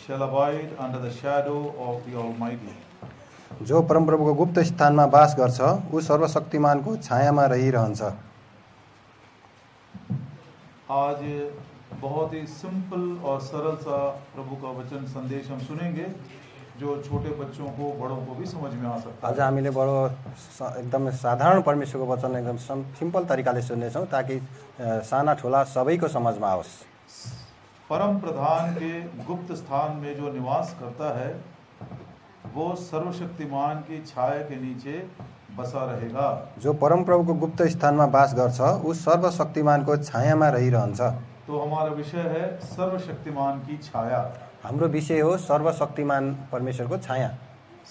shall abide under the shadow of the Almighty. जो परमप्रभुको गुप्त स्थानमा वास गर्छ ऊ सर्वशक्तिमानको छायामा रहिरहन्छ। आज बहुत ही सिंपल और सरल सा प्रभु का वचन संदेश हम सुनेंगे जो छोटे बच्चों को बड़ों को भी समझ में आ सकता है। आज हामीले बडो एकदम साधारण परमेश्वरको वचन एकदम सिम्पल तरिकाले सुन्नेछौँ ताकि साना ठुला सबैको समझमा आओस्। परम प्रधान के गुप्त स्थान में जो निवास करता है वो सर्वशक्तिमान की छाया के नीचे बसा रहेगा। जो परमप्रभुको गुप्त स्थानमा वास गर्छ ऊ सर्वशक्तिमानको छायामा रहिरहन्छ। तो हमारा विषय है सर्वशक्तिमान की छाया। हाम्रो विषय हो सर्वशक्तिमान परमेश्वरको छाया।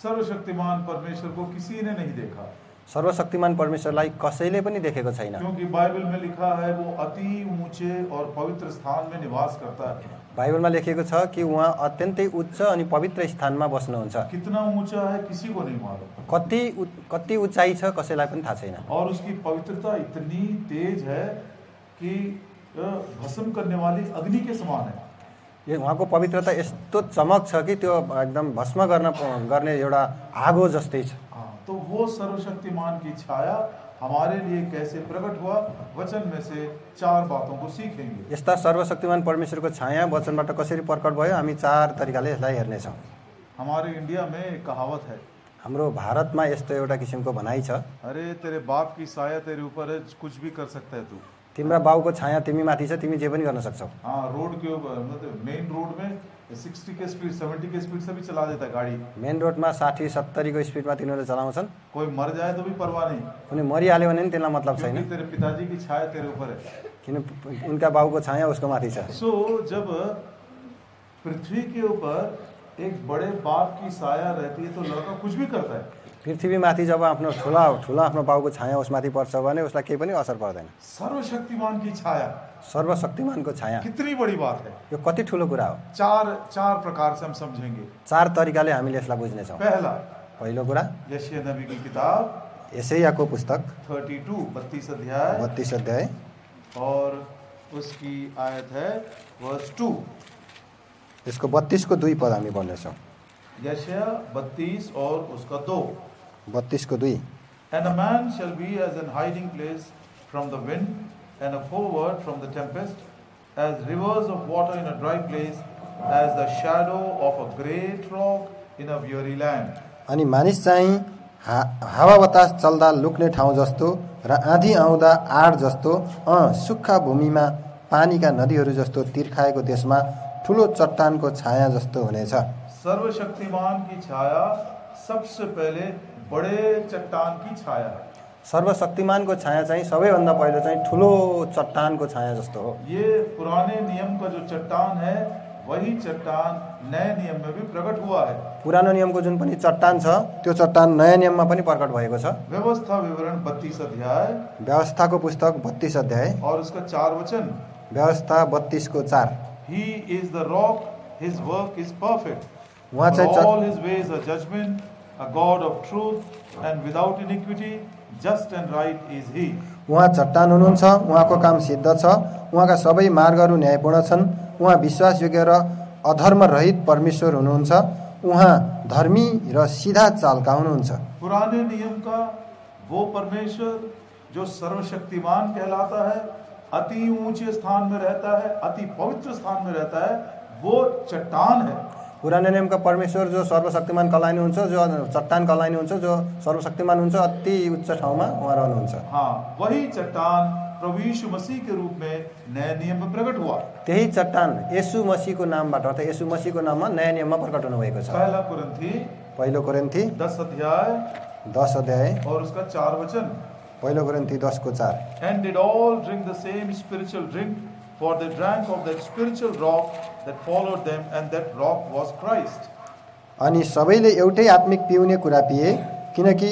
सर्वशक्तिमान परमेश्वर को किसी ने नहीं देखा, सर्वशक्तिमान परमेश्वरलाई कसैले पनि देखेको छैन, क्योंकि बाइबल में लिखा है वो अति ऊंचे और पवित्र स्थान में निवास करता है। बाइबलमा लेखिएको छ कि उहाँ अत्यन्तै उच्च अनि पवित्र स्थानमा बस्नुहुन्छ। कितना ऊंचा है किसी को नहीं मालूम, कति उचाइ छ कसैलाई पनि थाहा छैन। और उसकी पवित्रता इतनी तेज है कि भस्म करने वाली अग्नि के समान है। यो उहाँको पवित्रता यस्तो चमक छ कि त्यो एकदम भस्म गर्ने एउटा आगो जस्तै छ। तो वो सर्वशक्तिमान की छाया हमारे लिए कैसे प्रकट हुआ, वचन में से 4 बातों को सीखेंगे। यस्ता सर्वशक्तिमान परमेश्वरको छाया वचनबाट कसरी प्रकट भयो हामी 4 तरिकाले यसलाई हेर्नेछौँ। हमारे इंडिया में एक कहावत है, हाम्रो भारतमा यस्तो एउटा किसिमको भनाइ छ, अरे तेरे बाप की साया तेरे ऊपर है, कुछ भी कर सकता है तू। तिम्रा बाउको छाया तिमी माथि छ, तिमी जे पनि गर्न सक्छौ। हाँ, रोड के ऊपर मतलब मेन रोड में 60 के स्पीड 70 के स्पीड से भी चला देता है गाड़ी। मेन रोडमा 60-70 को स्पिडमा तिनीहरूले चलाउँछन्। कोई मर जाए तो भी परवाह नहीं, कुनै मरिहाल्यो भने पनि त्यसलाई मतलब छैन, तेरे पिताजी की छाया तेरे ऊपर है, किन उनका बाउको छाया उसको माथि छ। सो जब पृथ्वी के ऊपर एक बड़े बाप की साया रहती है तो लड़का कुछ भी करता है। पृथ्वीमाथि जब आफ्नो ठुला आफ्नो बाउको छाया उसमाथि पर्छ भने उसलाई केही पनि असर पर्दैन। सर्वशक्तिमान की छाया, सर्वशक्तिमानको छाया कितनी बड़ी बात है। यो कति ठुलो कुरा हो। 4 प्रकार से हम समझेंगे। 4 तरिकाले हामीले यसलाई बुझ्नेछौँ। पहिलो कुरा यशायाह नबी की किताब यशायाहको पुस्तक 32 अध्याय और उसकी आयत है वर्स 2। यसको 32 को 2 पद हामी पढ्नेछौँ। यशायाह 32 और उसका 2। 32 को 2। And a man shall be as an hiding place from the wind and a forward from the tempest, as rivers of water in a dry place, as the shadow of a great rock in a weary land. अनि मानिस चाहिँ हावा बतास चल्दा लुक्ने ठाउँ जस्तो र आँधी आउँदा आड जस्तो, सुक्खा भूमिमा पानीका नदीहरू जस्तो तिर्खाएको देशमा ठुलो चट्टानको छाया जस्तो हुनेछ। सर्वशक्तिमान की छाया सबसे पहले बड़े चट्टान की छाया है। सर्वशक्तिमानको छाया चाहिँ सबैभन्दा पहिलो चाहिँ ठुलो चट्टानको छाया जस्तो हो। ये पुराने नियम का जो चट्टान है वही चट्टान नए नियम में भी प्रकट हुआ है। पुरानो नियमको जुन पनि चट्टान छ त्यो चट्टान नयाँ नियममा पनि प्रकट भएको छ। व्यवस्था विवरण 32 अध्याय, व्यवस्थाको पुस्तक 32 अध्याय और उसका 4 वचन। व्यवस्था 32 को 4। He is the rock, his work is perfect. उहाँ चाहिँ all his ways are judgment, a God of truth and without iniquity, just and right is he. उहाँ चट्टान हुनुहुन्छ, उहाँको काम सिद्ध छ, उहाँका सबै मार्गहरू न्यायपूर्ण छन्, उहाँ विश्वासयोग्य र अधर्म रहित परमेश्वर हुनुहुन्छ, उहाँ धर्मी र सीधा चालका हुनुहुन्छ। पुराने नियम का वो परमेश्वर जो सर्वशक्तिमान कहलाता है, अति ऊंचे स्थान में रहता है, अति पवित्र स्थान में रहता है, वो चट्टान है। पुरानो नियमका परमेश्वर जो सर्वशक्तिमान कहलाइनु हुन्छ, जो चट्टान कहलाइनु हुन्छ, जो सर्वशक्तिमान हुन्छ, अति उच्च ठाउँमा उहाँ रहनुहुन्छ। हाँ, वही चट्टान प्रभु यीशु मसीह के रूप में नए नियम में प्रकट हुआ। त्यही चट्टान येशू मसीहको नामबाट अर्थात् येशू मसीहको नाममा नयाँ नियममा प्रकट हुनु भएको छ। पहिलो कोरिन्थी 10 अध्याय और उसका 4 वचन। पहिलो कोरिन्थी 10 को 4। And did all drink the same spiritual drink, for they drank of that spiritual rock that followed them, and that rock was Christ. अनि सबैले एउटै आत्मिक पिउने कुरा पिए, किनकि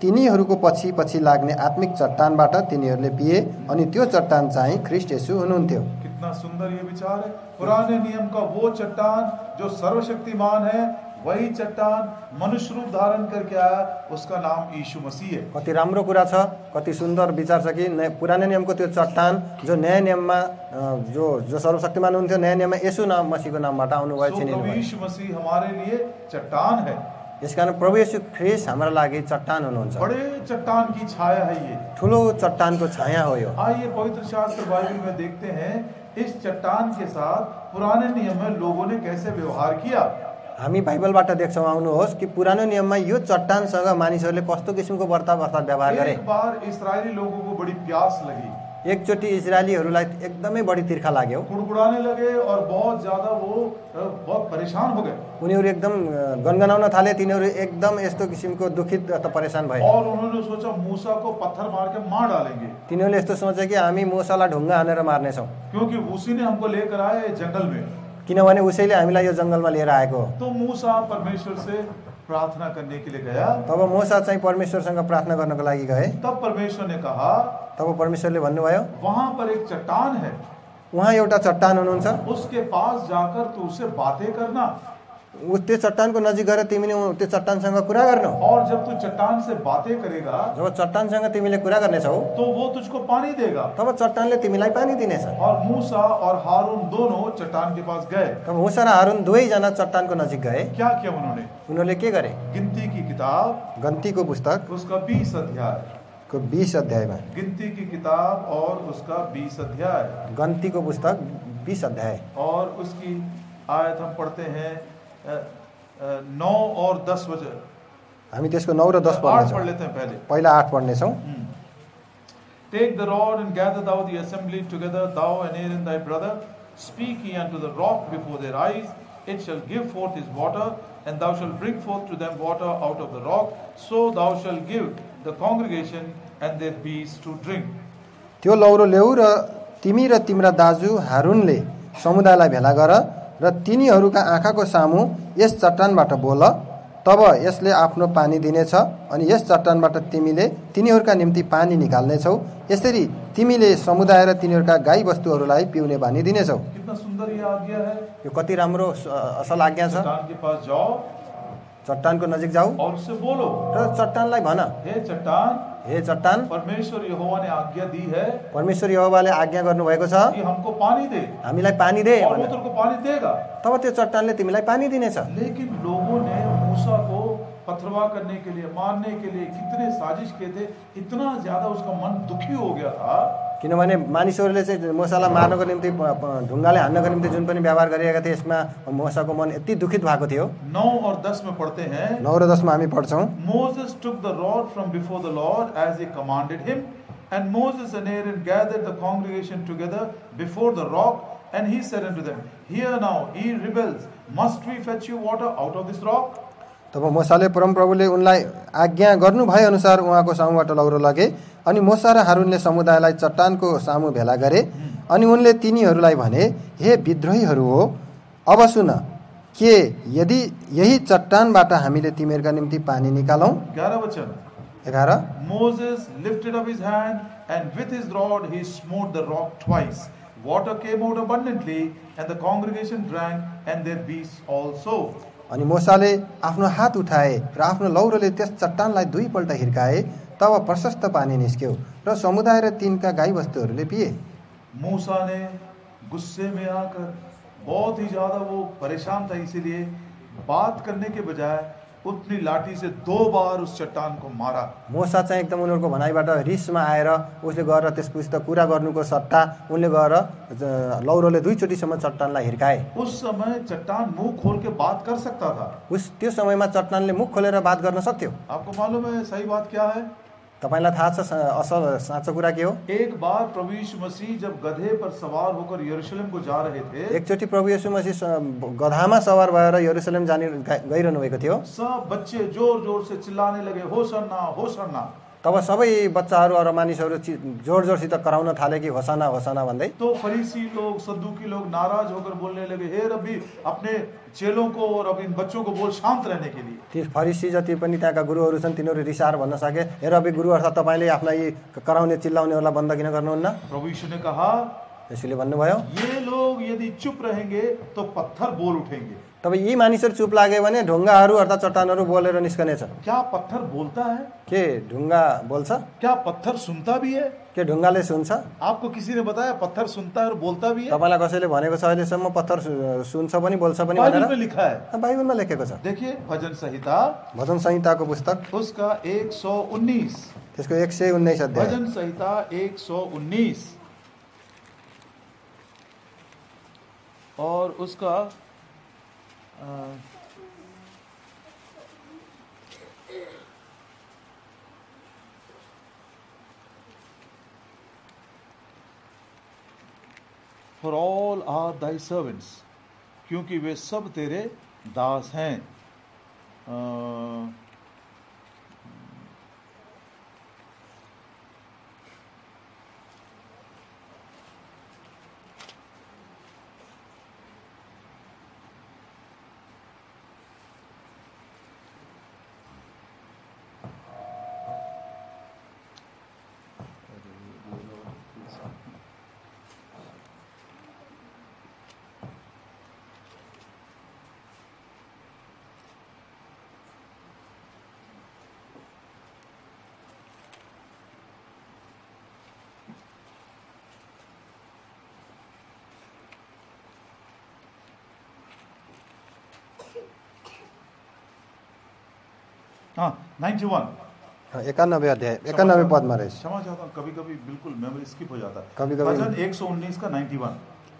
तिनीहरूको पछि पछि लाग्ने आत्मिक चट्टानबाट तिनीहरूले पिए, अनि त्यो चट्टान चाहिँ ख्रीष्ट येशू हुनुहुन्थ्यो। कितना सुंदर ये विचार है। पुराने नियम का वो चट्टान जो सर्वशक्तिमान है, वही चट्टान मनुष्य रूप धारण करके आया, उसका नाम यीशु मसीह है। कति राम्रो कुरा छ, कति सुन्दर विचार छ कि पुरानो नियमको त्यो चट्टान जो नयाँ नियममा जो सर्वशक्तिमान हुन्थ्यो, नयाँ नियममा येशू नाम मसीहको नामबाट आउनुभयो, चिनिनुभयो। यीशु मसीह हमारे लिए चट्टान है। यसकारण प्रभु येशू ख्रीष्ट हाम्रो लागि चट्टान हुनुहुन्छ। बड़े चट्टान की छाया है ये, ठुलो चट्टानको छाया हो यो। आइए पवित्र शास्त्र बाइबल में देखते हैं इस चट्टान के साथ पुराने नियम में लोगों ने कैसे व्यवहार किया। हामी बाइबलबाट देख्छौँ, आउनुहोस् कि पुरानो नियममा यो चट्टानसँग मानिसहरूले कस्तो किसिमको वर्ताव व्यवहार गरे। एक बार इस्राएली लोगों को बड़ी प्यास लगी, एकचोटि इजरायलीहरूलाई एकदमै बढी तिर्खा लाग्यो, कुड़कुड़ाने लगे और बहुत ज्यादा वो बहुत परेशान हो गए। उनीहरू एकदम गनगनाउन थाले, तिनीहरू एकदम यस्तो किसिमको दुखित अथवा परेशान भए। और उन्होंने सोचा मूसा को पत्थर मार के मार डालेंगे, तिनीहरूले यस्तो सोचे कि हामी मूसालाई ढुङ्गा हानेर मार्नेछौँ, क्योंकि उसी ने हमको लेकर आए जंगल में, किनभने उसैले हामीलाई यो जङ्गलमा लिएर आएको। तो मूसा परमेश्वर से प्रार्थना करने के लिए गया। तब मूसा चाहिँ परमेश्वरसँग प्रार्थना गर्नको लागि गए। तब परमेश्वर ने कहा, तब परमेश्वरले भन्नुभयो, वहां पर एक चट्टान है, उहाँ एउटा चट्टान हुनुहुन्छ, उसके पास जाकर तू उससे बातें करना, त्यो चट्टानको नजिक गएर तिमीले त्यो चट्टानसँग कुरा गर्नु। और जब तू चट्टान से बातें करेगा, जब चट्टानसँग तिमीले कुरा गर्नेछौ, तो वो तुझको पानी देगा। तब चट्टानले तिमीलाई पानी दिनेछ। और मूसा और हारून दोनों चट्टान के पास गए। तब मूसा र हारून दुवैजना चट्टानको नजिक गए। क्या किया उन्होंने? उनीहरूले के गरे? गिनती की किताब, गन्तीको पुस्तक उसका 20 अध्याय, को 20 अध्यायमा, गिनती की किताब और उसका 20 अध्याय, गन्तीको पुस्तक 20 अध्याय, और उसकी आयत हम पढ़ते हैं 9 और 10 वचन। हामी त्यसको 9 र 10 पढ़ लेते हैं पहले। पहिला 8 पढ्नेछौँ। Take the rod and gather thou the assembly together, thou and Aaron thy brother, speak ye unto the rock before their eyes, it shall give forth his water, and thou shalt bring forth to them water out of the rock, so thou shalt give the congregation and their beasts to drink. त्यो लौरो ल्याऊ र तिमी र तिम्रा दाजु हारूनले समुदायलाई भेला गर र तिनीहरूका आँखाको सामु यस चट्टानबाट बोल, तब यसले आफ्नो पानी दिनेछ, अनि यस चट्टानबाट तिमीले तिनीहरूका निम्ति पानी निकाल्नेछौ। यसरी तिमीले समुदाय र तिनीहरूका गाई वस्तुहरूलाई पिउने बानी दिनेछौ। कितना सुंदर ये आज्ञा है। यो कति राम्रो असल आज्ञा छ। चट्टान के पास जाओ, चट्टानको नजिक जाऊ और उससे बोलो, र चट्टानलाई भन, हे चट्टान, हे चट्टान, परमेश्वर यहोवा ने आज्ञा दी है, परमेश्वर यहोवाले आज्ञा गर्नुभएको छ कि हमको पानी दे, हामीलाई पानी दे, और वो तुमको पानी देगा। तब त्यो चट्टानले तिमीलाई पानी दिनेछ। लेकिन लोगों ने मूसा को पथरवा करने के लिए, मारने के लिए कितने साजिश किए थे, इतना ज्यादा उसका मन दुखी हो गया था। किनभने मानिसहरूले चाहिँ मूसालाई मार्नको निम्ति ढुङ्गाले हान्नको निम्ति जुन पनि व्यवहार गरिरहेका थिए, यसमा मूसाको मन यति दुखित भएको थियो। 9 और 10 में पढ़ते हैं, 9 र 10 मा हामी पढ्छौँ। Moses took the rod from before the Lord as he commanded him, and Moses and Aaron gathered the congregation together before the rock, and he said unto them, Hear now, ye rebels, must we fetch you water out of this rock? तब मूसाले परमप्रभुले उनलाई आज्ञा गर्नु भए अनुसार उहाँको सामुबाट लौरो लगे, अनि मूसा र हारूनले समुदायलाई चट्टानको सामु भेला गरे, अनि उनले तिनीहरूलाई भने, हे विद्रोहीहरू हो, अब सुन, के यदि यही चट्टानबाट हामीले तिमीहरूका निम्ति पानी निकालौँ। 11 वचन, 11 Moses lifted up his hand, and with his rod he smote the rock twice. Water came out abundantly, and the congregation drank, and their beasts also. अनि मूसाले आफ्नो हात उठाए र आफ्नो लौरोले त्यस चट्टानलाई दुईपल्ट हिर्काए, तब प्रशस्त पानी निस्क्यो र समुदाय र तिनका गाई वस्तुहरूले पिए। मूसा ने गुस्से में आकर, बहुत ही ज्यादा वो परेशान था, इसीलिए बात करने के बजाय अपनी लाठी से 2 बार उस चट्टान को मारा। मूसा चाहिँ एकदम उनीहरूको भनाइबाट रिसमा आएर उसले गएर त्यसको कुरा गर्नुको सट्टा उनले गएर लौरोले 2 चोटिसम्म चट्टानलाई हिर्काए। उस समय चट्टान मुंह खोल के बात कर सकता था। त्यो समयमा चट्टानले मुख खोलेर बात गर्न सक्थ्यो। आपको मालूम है सही बात क्या है? तपाईलाई थाहा छ असल साँचो कुरा के हो? एक बार प्रभु यीशु मसीह जब गधे पर सवार होकर यरूशलेम को जा रहे थे, एकचोटि प्रभु यीशु मसीह गधामा सवार भएर यरूशलेम जाने गइरहनु भएको थियो। सब बच्चे जोर जोर से चिल्लाने लगे, होसन्ना होसन्ना। तब सबै बच्चाहरू र मानिसहरू जोर जोरसित कराउन थाले कि होसाना होसाना भन्दै। तो फरीसी लोग, सद्दुकी लोग नाराज होकर बोलने लगे, हे रब्बी, अपने चेलों को और अब इन बच्चों को बोल शांत रहने के लिए। ती फरीसी जति पनि त्यहाँका गुरुहरू छन् तिनीहरू रिसाएर भन्न सके, हे रब्बी गुरु, अर्थात् तपाईले आफ्ना यी कराउने चिल्लाउनेहरूलाई बन्द किन गर्नुहुन्न? प्रभु यीशु ने कहा, यसुले भन्नुभयो ये लोग यदि चुप रहेंगे तो पत्थर बोल उठेंगे। तब यी मानिसहरू चुप लाग्यो भने ढुङ्गाहरू अर्थात् चट्टानहरू बोलेर निस्कनेछ। क्या पत्थर बोलता है? के ढुङ्गा बोल्छ? क्या पत्थर सुनता भी है? के ढुङ्गाले सुन्छ? आपको किसी ने बताया पत्थर सुनता है और बोलता भी है? तपाईँलाई कसैले भनेको छ अहिलेसम्म पत्थर सुन्छ पनि बोल्छ पनि बाइबल भनेर? में लिखा है। बाइबलमा लेखेको छ। देखिए भजन संहिता, भजन संहिताको पुस्तक उसका 119, त्यसको 119 अध्याय। भजन संहिता 119 और उसका For all are thy servants, क्योंकि वे सब तेरे दास हैं। हाँ 91 91 अध्याय 91 पदमा रहेछ। क्षमा चाहता हूँ, कभी कभी बिल्कुल मेमोरी स्किप हो जाता है। कभी-कभी। भजन 119 का 91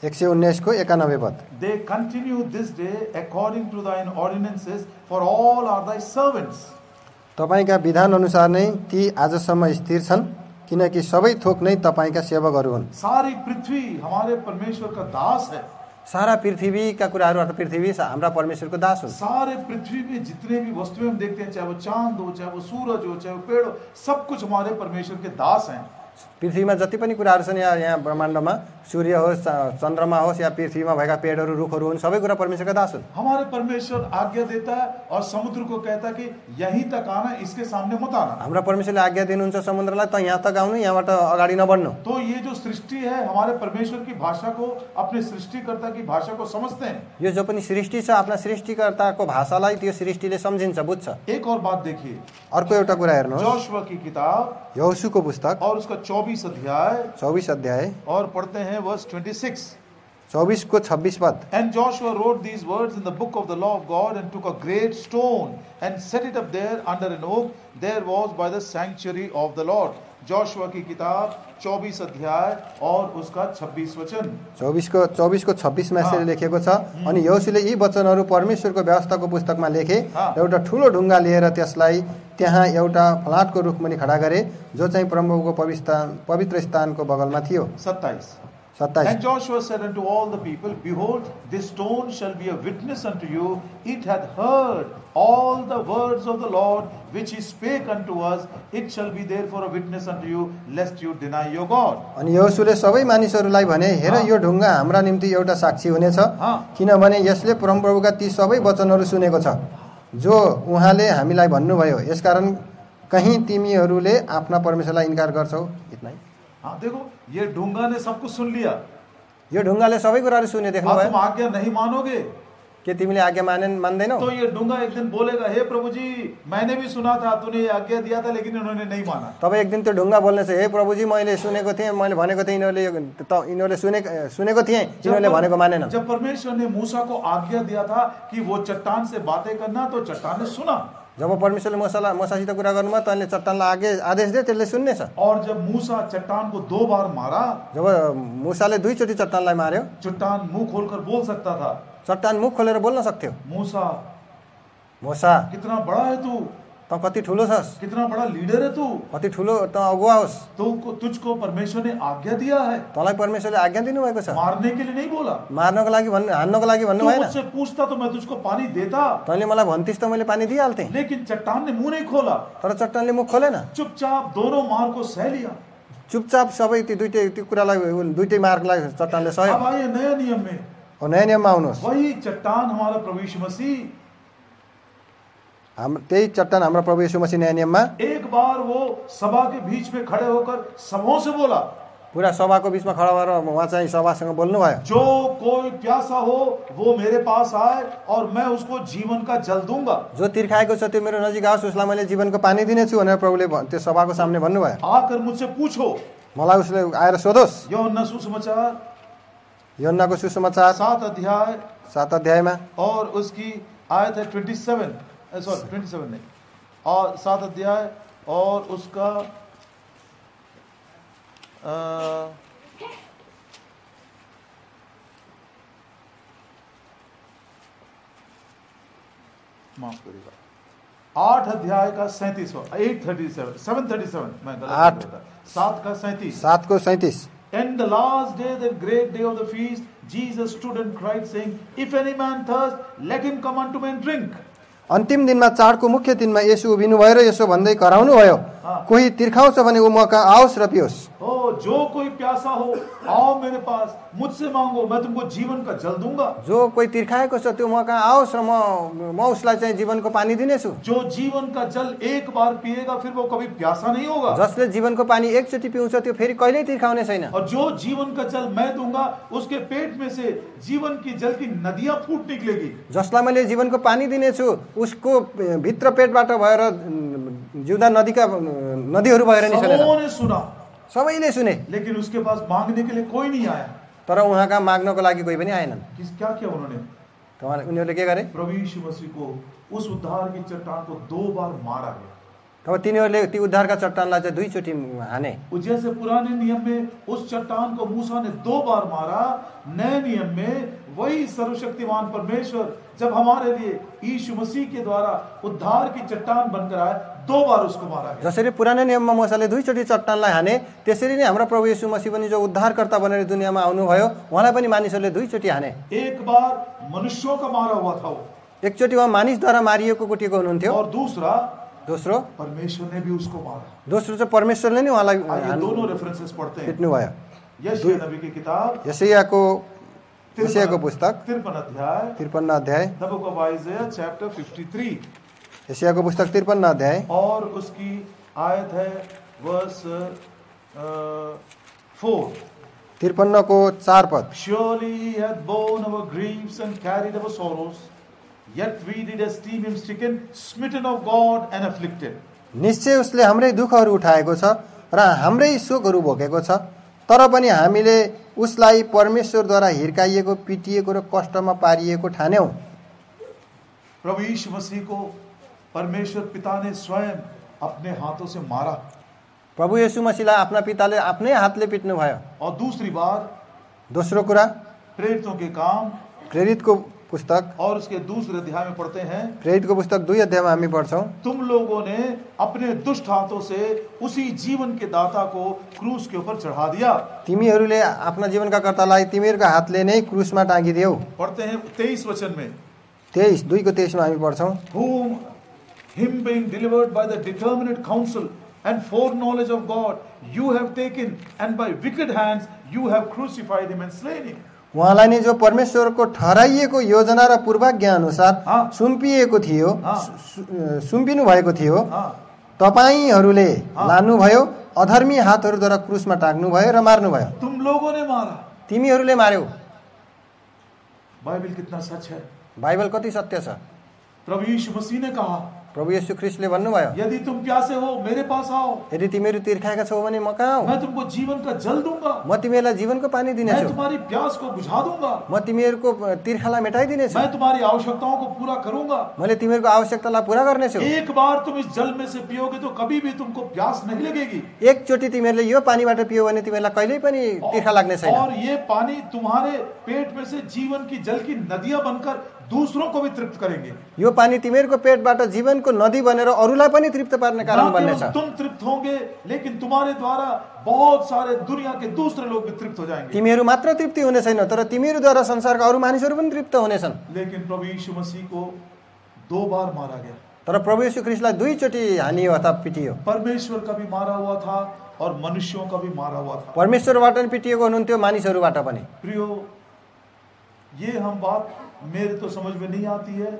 119 को 91 पद। They continue this day according to thine ordinances, for all are thy servants. तपाईँका विधान अनुसार नै ती आजसम्म स्थिर छन्, किनकि सबै थोक नै तपाईँका सेवकहरू हुन्। सारी पृथ्वी हमारे परमेश्वर का दास है। सारा पृथ्वीका कुराहरू अर्थात् पृथ्वी हाम्रा परमेश्वरको दास हुन्। सारे पृथ्वी में जितने भी वस्तुएं हम देखते हैं, चाहे वो चांद हो, चाहे वो सूरज हो, चाहे वो पेड़ हो, सब कुछ हमारे परमेश्वर के दास हैं। पृथ्वीमा जति पनि कुराहरू छन् यहाँ ब्रह्माण्डमा, सूर्य होस्, चन्द्रमा होस् या पृथ्वीमा भएका पेडहरू, रुखहरू हुन्, सबै कुरा परमेश्वरका दास हुन्। हमारे परमेश्वर आज्ञा देता है और समुद्र को कहता है कि यहीं तक आना, इसके सामने मत आना। हाम्रा परमेश्वरले आज्ञा दिनुहुन्छ समुद्रलाई, त यहाँ तक आउनु, यहाँबाट अगाडि नबढ्नु। तो ये जो सृष्टि है, हमारे परमेश्वर की भाषा को, अपने सृष्टिकर्ता की भाषा को समझते हैं। यो जो पनि सृष्टि छ, आफ्ना सृष्टिकर्ताको भाषालाई त्यो सृष्टिले सम्झिन्छ, बुझ्छ। एक और बात देखिए, अर्को एउटा कुरा हेर्नुहोस्, जोशुआ की किताब यहोशूको पुस्तक और उसका 24 अध्याय 24 अध्याय और पढ़ते हैं वर्स 26। 24 को 26 पद। And Joshua wrote these words in the book of the law of God and took a great stone and set it up there under an oak. There was by the sanctuary of the Lord. Joshua की किताब 24 अध्याय और उसका 26 वचन। 24 को 26 मा यसरी लेखेको छ, अनि यहोशूले यी वचनहरू परमेश्वरको व्यवस्थाको पुस्तकमा लेखे, एउटा ठूलो ढुङ्गा लिएर त्यसलाई त्यहाँ एउटा फलाटको रुखमुनि खडा गरे, जो चाहिँ प्रभुको पवित्र स्थानको बगलमा थियो। 27 27। And Joshua said unto all the people, Behold, this stone shall be a witness unto you. It hath heard all the words of the Lord which he spake unto us. It shall be therefore a witness unto you, lest you deny your God. अनि यहोशूले सबै मानिसहरूलाई भने, हेर यो ढुङ्गा हाम्रा निम्ति एउटा साक्षी हुनेछ, किनभने यसले परमप्रभुका ती सबै वचनहरू सुनेको छ जो उहाँले हामीलाई भन्नुभयो, यसकारण कहीं तिमीहरूले आफ्ना परमेश्वरलाई इन्कार गर्छौ। इतना ही। हाँ देखो, ये ढुंगा ने सब कुछ सुन लिया। यो ढुङ्गाले सबै कुराहरू सुने, देख्नु भयो। तुम आज्ञा नहीं मानोगे, के तिमीले आज्ञा मान्दैनौ? तो ये ढुंगा एक दिन बोलेगा, हे प्रभु जी, मैंने भी सुना था, तूने ये आज्ञा दिया था, लेकिन इन्होंने नहीं माना। तब एक दिन त्यो ढुङ्गा बोल्ने छ, हे प्रभु जी, मैले सुनेको थिएँ, मैले भनेको थिएँ, यिनीहरूले सुनेको थिएँ, यिनीहरूले भनेको मानेन। जब परमेश्वर ने मूसा को आज्ञा दिया था कि वो चट्टान से बातें करना, तो चट्टान ने सुना। जब परमेश्वरले मूसासित कुरा गर्नुभयो, तैँले चट्टानलाई आदेश दिए, त्यसले सुन्नेछ। और जब मूसा चट्टान को 2 बार मारा, जब मूसाले 2 चोटि चट्टानलाई मार्यो, चट्टान मुंह खोलकर बोल सकता था। चट्टान मुख खोलेर बोल्न सक्थ्यो। मूसा कितना बड़ा है तू, त कति ठुलो छस्, कितना बड़ा लीडर है तू, कति ठुलो त अगुवा होस्, तुझको परमेश्वर ने आज्ञा दिया है। तँलाई परमेश्वरले आज्ञा दिनुभएको छ, मारने के लिए नहीं बोला, मार्नको लागि हान्नको लागि भन्नु भएन। मुझसे पूछता तो मैं तुझको पानी देता, तैँले मलाई भन्थिस् त मैले पानी दिइहाल्थेँ, लेकिन चट्टान ने मुंह नहीं खोला। तर चट्टानले मुख खोलेन। चुपचाप दोनों मार को सह लिया। चुपचाप सबै त्यो कुरालाई, दुईटै मार्गलाई चट्टानले सह्यो। अब आइए नया नियम में, नयाँ नियममा आउनुहोस्। वही चट्टान हमारा प्रभु यीशु मसीह, त्यही चट्टान हाम्रो प्रभु येशू मसीह नयाँ नियममा एक बार वो सभा के बीच में खड़े होकर सबों से बोला। पुरा सभाको बिचमा खडा भएर उहाँ चाहिँ सभासँग बोल्नुभयो, जो कोई प्यासा हो वो मेरे पास आए और मैं उसको जीवन का जल दूंगा। जो तिर्खाएको छ त्यो मेरो नजिक आओस्, उसलाई मैले जीवनको पानी दिनेछु भनेर प्रभुले त्यो सभाको सामने भन्नुभयो। आकर मुझसे पूछो, मलाई उसले आएर सोधोस्। यूहन्ना सुसमाचार यूहन्नाको सुसमाचार 7 अध्यायमा और उसकी आयत है 27 नहीं, और 7 अध्याय और उसका माफ करिएगा 8 अध्याय का 7:37 मैं गलत 7 का 37 7 को 37। And the last day, the great day of the feast, Jesus stood and cried, saying, If any man thirst, let him come unto me and drink. अन्तिम दिनमा चाडको मुख्य दिनमा यसो उभिनुभयो र यसो भन्दै कराउनु भयो, कोही तिर्खाउँछ भने ऊ मका आओस् र पियोस्। जो कोई प्यासा हो आओ मेरे पास, मुझसे मांगो मैं तुमको जीवन का जल दूंगा। जो कोही तिर्खाएको छ त्यो मका आओस् र म उसलाई चाहिँ जीवनको पानी दिनेछु। जो जीवन का जल एक बार पिएगा फिर वो कभी प्यासा नहीं होगा। जसले जीवनको पानी एकचोटि पिउँछ त्यो फेरि कहिल्यै तिर्खाउने छैन। और जो जीवन का जल मैं दूंगा उसके पेट में से जीवन की जल की नदियां फूट निकलेगी। जसलाई मैले जीवनको पानी दिनेछु उसको भित्र पेटबाट भएर जिउँदा नदीहरू भएर निस्कनेछ। सबैले सुना, सबैले सुने, लेकिन उसके पास मांगने के लिए कोई नहीं आया। तर उहाँका माग्नको लागि कोही पनि आएनन्। क्या किया उन्होंने? उनीहरूले के गरे? प्रभु यीशु मसीह को उस उद्धार की चट्टान को 2 बार मारा गया। तब तिनीहरूले ती उद्धारका चट्टानलाई चाहिँ 2 चोटि हाने। जैसे पुराने नियम में उस चट्टान को मूसा ने 2 बार मारा, नए नियम में वही सर्वशक्तिमान परमेश्वर जब हमारे लिए यीशु मसीह के द्वारा उद्धार की चट्टान बनकर आए, 2 बार उसको मारा गया। जसरी पुराने नियममा मूसाले 2 चोटि चट्टानलाई हाने, त्यसरी नै हाम्रो प्रभु येशू मसीह पनि जो उद्धारकर्ता बनेर दुनियाँमा आउनुभयो, उहाँलाई पनि मानिसहरूले 2 चोटि हाने। एक बार मनुष्यों का मारा हुआ था वो, एकचोटि उहाँ मानिसद्वारा मारिएको कुटिएको हुनुहुन्थ्यो, और दोस्रो परमेश्वर ने भी उसको मारा। दोस्रो चाहिँ परमेश्वरले नै उहाँलाई दोनों रेफरेंसेस पढ़ते हैं। पिट्नु भयो। यशाया नबी की किताब यशायाको पुस्तक 53 अध्याय The book of Isaiah chapter 53 यशायाको पुस्तक 53 अध्याय और उसकी आयत है वर्स 4। 53 को 4 पद। Surely he hath borne our griefs and carried our sorrows, yet we did esteem him stricken, smitten of God and afflicted. निश्चय उसले हाम्रै दुःखहरू उठाएको छ र हाम्रै शोकहरू भोगेको छ, तर पनि हामीले उसलाई परमेश्वरद्वारा हिर्काइएको, पिटिएको र कष्टमा पारिएको ठान्यौं। प्रभु यीशु मसीह को परमेश्वर पिता ने स्वयं अपने हाथों से मारा। प्रभु येशू मसीहलाई आफ्ना पिताले आफ्नै हातले पिट्नु भयो। और दूसरी बार दोस्रो कुरा प्रेरितों के काम प्रेरितको पुस्तक और उसके दूसरे अध्याय में पढ़ते हैं। प्रेरितको पुस्तक 2 अध्यायमा हामी पढ्छौं, तुम लोगों ने अपने दुष्ट हाथों से उसी जीवन के दाता को क्रूस के ऊपर चढ़ा दिया। तिमीहरूले आफ्ना जीवनका कर्तालाई तिमीहरूका हातले नै क्रुसमा टाँगिदियौ। पढ़ते हैं 23 वचन में, 2 को 23 मा हामी पढ्छौं, whom him being delivered by the determinate counsel and foreknowledge of God you have taken, and by wicked hands you have crucified him and slain him. उहाँलाई नै जो परमेश्वरको ठहराइएको योजना र पूर्वाज्ञा अनुसार सुम्पिएको थियो, सुम्पिनु भएको थियो, तपाईहरूले लानुभयो, अधर्मी हातहरूद्वारा क्रुसमा टाँग्नु भयो र मार्नु भयो। तुम लोगों ने मारा, तिमीहरूले मार्यौ। बाइबल कितना सच है। बाइबल कति सत्य छ। प्रभु यीशु मसीह ने कहा, प्रभु येशू ख्रीष्टले भन्नुभयो, यदि तुम प्यासे हो मेरे पास आओ, यदि तिमीहरू तिर्खाएका छौ भने म कहाँ आऊ, मैं तुमको जीवन का जल दूंगा, म तिमीहरूलाई जीवनको पानी मैं दिनेछु, तुम्हारी प्यास को बुझा दूंगा, म तिमीहरूको तिर्खालाई मेटाइदिनेछु, मैं तुम्हारी आवश्यकताओं को पूरा करूंगा, मैले तिमीहरूको आवश्यकतालाई पूरा गर्नेछु। एक बार तुम इस जल में से पियोगे तो कभी भी तुमको प्यास नहीं लगेगी। एकचोटि तिमीहरूले यो पानीबाट पियो भने तिमीहरूलाई कहिल्यै पनि तिर्खा लाग्ने छैन। और ये पानी तुम्हारे पेट में से जीवन की जल की नदियां बनकर दूसरों को भी तृप्त करेंगे। यो पानी तिमीहरूको पेटबाट जीवनको नदी बनेर अरूलाई पनि तृप्त पार्ने कारण बन्नेछ। तुम तृप्त होंगे, लेकिन तुम्हारे द्वारा बहुत सारे दुनिया के दूसरे लोग भी तृप्त हो जाएंगे। तिमीहरू मात्र तृप्ति हुने छैन, तर तिमीहरूद्वारा संसारका अरू मानिसहरू पनि तृप्त हुनेछन्। लेकिन प्रभु यीशु मसीह को 2 बार मारा गया। तर प्रभु येशू ख्रीष्टलाई 2 चोटि हानियो अथवा पिटियो। परमेश्वर का भी मारा हुआ था और मनुष्यों का भी मारा हुआ था। परमेश्वरबाट पनि पिटिएको हुनुहुन्थ्यो, मानिसहरूबाट पनि। प्रियो, ये हम बात मेरे तो समझ में नहीं आती है।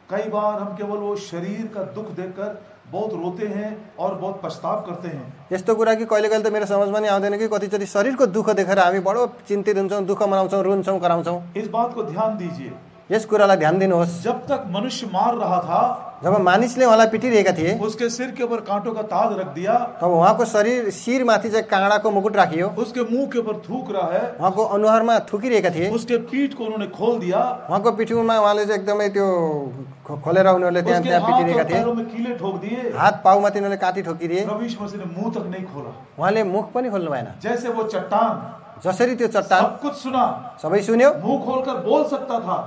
कई बार हम केवल वो शरीर का दुख देखकर बहुत रोते हैं और बहुत पछताव करते हैं। यस्तो कुरा कि कहिले कहिले त मेरो समझमा नै आउँदैन कि कतिचोटि शरीरको दुःख देखेर हामी बडो चिन्तित हुन्छौँ, दुःख मनाउँछौँ, रुन्छौँ, कराउँछौँ। इस बात को ध्यान दीजिए, यस कुरालाई ध्यान दिनुहोस्। जब तक मनुष्य मार रहा था, जब मानिसले उहाँलाई पिटिरहेका थिए, उसके सिर के ऊपर कांटों का ताज रख दिया, तब उहाँको शिरमाथि चाहिँ काँडाको मुकुट राखियो, उसके मुंह के ऊपर थूक रहा है, उहाँको अनुहारमा थुकिरहेका थिए, उसके पीठ को उन्होंने खोल दिया, उहाँको पिठ्युमा उहाँले चाहिँ एकदमै त्यो खोलेर उनीहरूले त्यहाँ उसके त्यहाँ हाथ पिटिरहेका और थिए, पैरों में कीले ठोक दिए। हात पाउमा तिनीहरूले काटी ठोकिदिए। प्रभु यीशु मसीह ने मुंह तक नहीं खोला, उहाँले मुख पनि खोल्नु भएन। जैसे वो चट्टान जसरी त्यो चट्टान सब कुछ सुना, सबै सुन्यो, मुंह खोलकर बोल सकता था।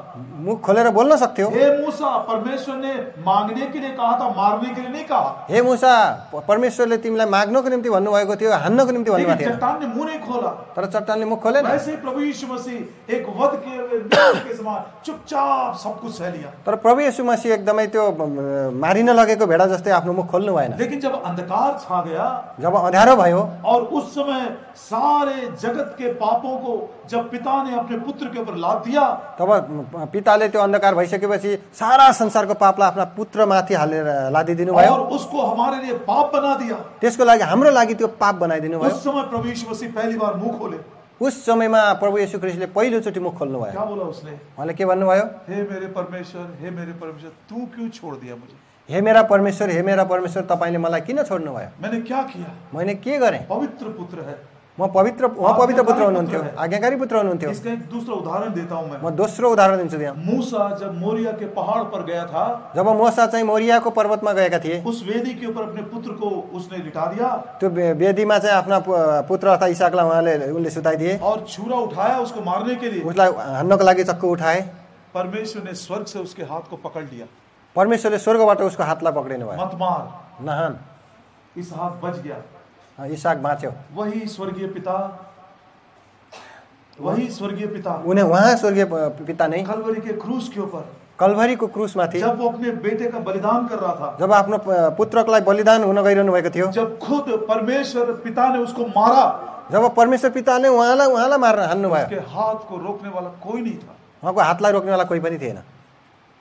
मुख खोलेर बोल्न सक्थ्यो। हे मूसा, परमेश्वर ने मांगने के लिए कहा था, मारने के लिए नहीं कहा। हे मूसा, परमेश्वरले तिमीलाई माग्नको निम्ति भन्नुभएको थियो, हान्नको निम्ति भन्नुभएको लेकिन थियो, चट्टान ने मुंह नहीं खोला। तर चट्टानले मुख खोलेन। वैसे ही प्रभु यीशु मसीह एक वध के समान चुपचाप सब कुछ सह लिया। तर प्रभु येशू मसीह एकदमै त्यो मारिन लगेको भेडा जस्तै आफ्नो मुख खोल्नु भएन। लेकिन जब अंधकार छा गया, जब अँध्यारो भयो और उस समय सारे जगत के पापों को जब पिता ने अपने पुत्र के ऊपर लाद दिया, तब पिताले त्यो अन्धकार भइसकेपछि सारा संसारको पापलाई आफ्ना पुत्रमाथि हालेर लादिदिनु भयो, और उसको हमारे लिए पाप बना दिया। त्यसको लागि हाम्रो लागि त्यो पाप बनाइदिनु भयो। उस समय प्रभु यीशु मसीह पहली बार मुंह खोले। उस समयमा प्रभु येशू ख्रीष्टले पहिलोचोटि मुख खोल्नु भयो। क्या बोला उसने? उहाँले के भन्नुभयो? हे मेरे परमेश्वर, हे मेरे परमेश्वर, तू क्यों छोड़ दिया मुझे? हे मेरा परमेश्वर, हे मेरा परमेश्वर, तपाईले मलाई किन छोड्नु भयो? मैंने क्या किया? मैले के गरेँ? पवित्र पुत्र है, उहाँ पवित्र पुत्र हुनुहुन्थ्यो, आज्ञाकारी पुत्र हुनुहुन्थ्यो। इसका एक दूसरा उदाहरण देता हूं म दोस्रो उदाहरण दिन्छु यहाँ। मूसा जब मोरिया के पहाड़ पर गया था, जब मूसा चाहिँ मोरियाको पर्वतमा गएका थिए, उस वेदी के ऊपर अपने पुत्र को उसने लिटा दिया, त्यो वेदीमा चाहिँ आफ्ना पुत्र अर्थात् इसाकलाई उनले सुताइदिए, और छुरा उठाया उसको मारने के लिए। उसलाई हान्नको लागि चक्कु उठाए। परमेश्वर ने स्वर्ग से उसके हाथ को पकड़ लिया। परमेश्वरले स्वर्गबाट उसको हातलाई पक्रिनु भयो। मत मार, नहान। इसहाक बच गया। इसाक बाँच्यो। वही स्वर्गीय पिता, वही स्वर्गीय पिता उहाँ स्वर्गीय पिता नै कलवरी के क्रूस के ऊपर, कलभरीको क्रुसमाथि जब वो अपने बेटे का बलिदान कर रहा था, जब आफ्नो पुत्रलाई बलिदान हुन गइरहनु भएको थियो, जब खुद परमेश्वर पिता ने उसको मारा, जब परमेश्वर पिताले उहाँलाई मार्न हान्नु भयो, उसके हाथ को रोकने वाला कोई नहीं था। उहाँको हातलाई रोक्नेवाला कोही पनि थिएन।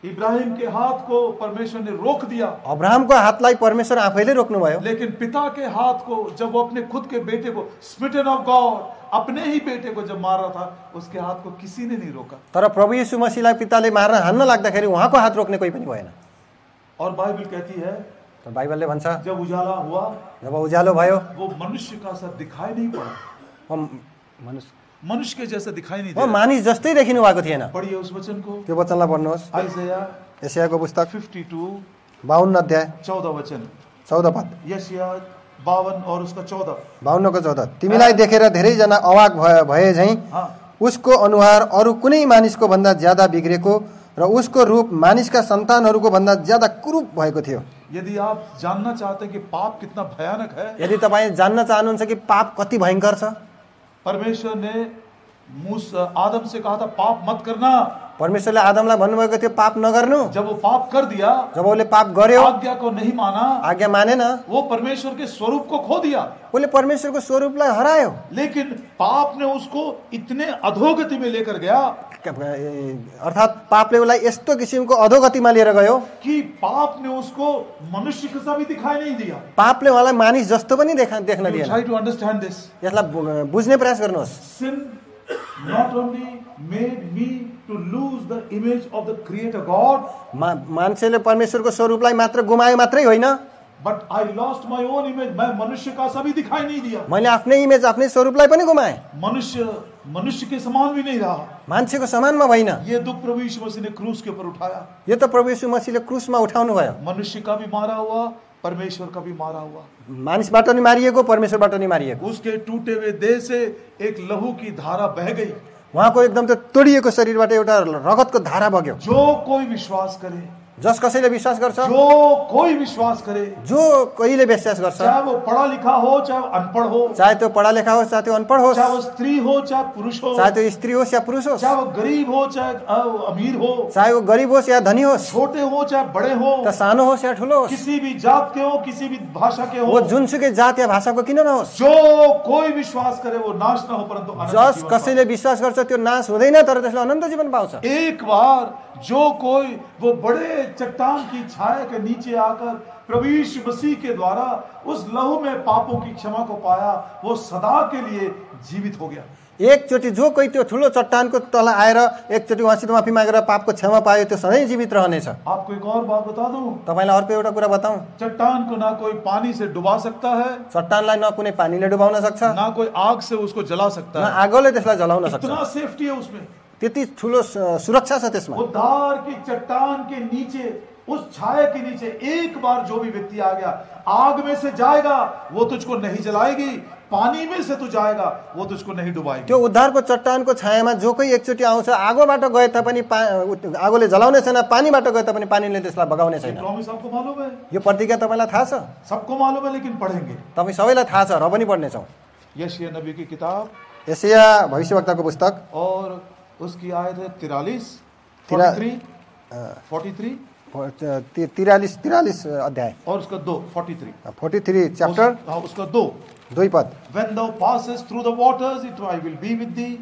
इब्राहिम के हाथ को परमेश्वर ने रोक दिया, अब्राहमको हातलाई परमेश्वर आफैले रोक्नुभयो। लेकिन पिता के हाथ को, जब वो अपने खुद के बेटे को, स्मिटन ऑफ गॉड, अपने ही बेटे को जब मार रहा था, उसके हाथ को किसी ने नहीं रोका। तर प्रभु येशू मसीहलाई पिताले मार्न हान्न लाग्दाखेरि उहाँको हात रोक्ने कोही पनि भएन। और बाइबल कहती है, तर बाइबलले भन्छ, जब उजाला हुआ, जब उज्यालो भयो, वो मनुष्य का सा दिखाई नहीं पड़ा, मनुष्य के जैसा दिखाई नहीं दिया, दिया। मानिस जस्तै देखिनु भएको थिएन। पढ़िए उस वचन को, त्यो वचनलाई पढ्नुहोस्। यशायाको पुस्तक 52 52 अध्याय 14 वचन, 14 पद। यशाया 52 और उसका 14। 52 को 14। तिमीलाई देखेर धेरैजना अवाक भए झैं उसको अनुहार अरू कुनै मानिसको भन्दा ज्यादा बिग्रेको र उसको रूप मानिसका सन्तानहरूको भन्दा ज्यादा कुरूप भएको थियो। यदि आप जानना चाहते हैं कि पाप कितना भयानक है, यदि तपाईँ जान्न चाहनुहुन्छ कि पाप कति भयंकर छ, परमेश्वर ने आदम से कहा था पाप मत करना। परमेश्वरले आदमलाई भन्नुभएको थियो पाप नगर्नु। जब वो पाप कर दिया, जब उसले पाप गर्यो, आज्ञा को नहीं माना, आज्ञा मानेन, वो परमेश्वर के स्वरूप को खो दिया, उसले परमेश्वरको स्वरूपलाई हरायो। लेकिन पाप ने उसको इतने अधोगति में लेकर गया, अर्थात् पापले उसलाई यस्तो किसिमको अधोगतिमा लिएर गयो कि पाप ने उसको मनुष्य जैसा भी दिखाई नहीं दिया। पापले उहाँलाई मानिस जस्तो पनि देख्न दिएन। Try to understand this. यसलाई बुझ्ने प्रयास गर्नुहोस्। Sin not only made me to lose the image of the creator God, मान्छेले परमेश्वरको स्वरूपलाई मात्र गुमायो मात्रै होइन, but I lost my own image. मैं मनुष्य का सा भी दिखाई नहीं दिया। मैले आफ्नै इमेज, आफ्नै स्वरूपलाई पनि गुमाएँ। मनुष्य के समान भी नहीं रहा, मान्छेको समानमा भइन। ये दुख प्रभु यीशु मसीह ने क्रूस के ऊपर उठाया। यो त प्रभु येशू मसीहले क्रुसमा उठाउनु भयो। मनुष्य का भी मारा हुआ, परमेश्वर का भी मारा हुआ, मानिसबाट नि मारिएको, परमेश्वरबाट नि मारिएको। उसके टूटे हुए देह से एक लहू की धारा बह गई। उहाँको एकदम त तोडिएको शरीरबाट एउटा रगतको धारा बग्यो। जो कोई विश्वास करे, जस कसैले विश्वास गर्छ, जो कोई विश्वास करे, जो कहिले विश्वास गर्छ, चाहे वो पढ़ा लिखा हो, चाहे अनपढ़ हो, चाहे त्यो पढा लेखा होस्, चाहे त्यो अनपढ होस्, चाहे वो स्त्री हो, चाहे पुरुष हो, चाहे त्यो स्त्री होस् या पुरुष होस्, चाहे वो गरीब हो, चाहे अमीर हो, चाहे वो गरिब होस् या धनी होस्, छोटे हो चाहे बड़े हो, त सानो होस् या ठुलो होस्, किसी भी जात के हो, किसी भी भाषा के हो, वो जुनसुकै जात या भाषाको किन नहोस्, जो कोई विश्वास करे वो नाश न हो परंतु अनंत जस जीवन कसैले विश्वास गर्छ त्यो नाश हुँदैन तर त्यसले अनन्त जीवन पाउँछ। पाए। एक बार जो कोई वो बड़े एक चट्टान की छाया के नीचे आकर प्रभु यीशु मसीह के द्वारा उस लहू में पापों की क्षमा को पाया, वो सदा के लिए जीवित हो गया। एकचोटि जो कोही त्यो ठुलो चट्टानको तल आएर एकचोटि उहाँसित माफी मागेर पापको क्षमा पायो त्यो सधैँ जीवित रहनेछ। आपको एक और बात बता दूं, तपाईलाई अर्को एउटा कुरा बताऊं, चट्टान को ना कोई पानी से डुबा सकता है, चट्टानलाई न कुनै पानीले डुबाउन सक्छ, ना कोई आग से उसको जला सकता न है। आगोले त्यसलाई जलाउन सक्छ। इतना सेफ्टी है उसमें। त्यति ठुलो सुरक्षा छ त्यसमा। उद्धार की चट्टान के नीचे, उस छाया के नीचे एक बार जो भी व्यक्ति आ गया, आग में से जाएगा वो तुझको नहीं जलाएगी, पानी में से तू जाएगा वो तुझको नहीं डुबाएगी। त्यो उद्धारको चट्टानको छायामा जो कोही एकचोटि आउँछ, आगोबाट गए तापनि आगोले जलाउने छैन, पानीबाट गए तापनि पानीले त्यसलाई बगाउने छैन। प्रॉमिस आपको मालूम है? यो प्रतिज्ञा तपाईलाई थाहा छ? सबको मालूम है, लेकिन पढ़ेंगे। तपाई सबैलाई थाहा छ, र पनि पढ्नेछौँ। यशायाह नबी की किताब यशाया भविष्यवक्ताको पुस्तक और उसकी आयत है 43 अध्याय और उसका 2 43 च्याप्टर उसका 2 पद। When thou passest through the waters, I will be with thee,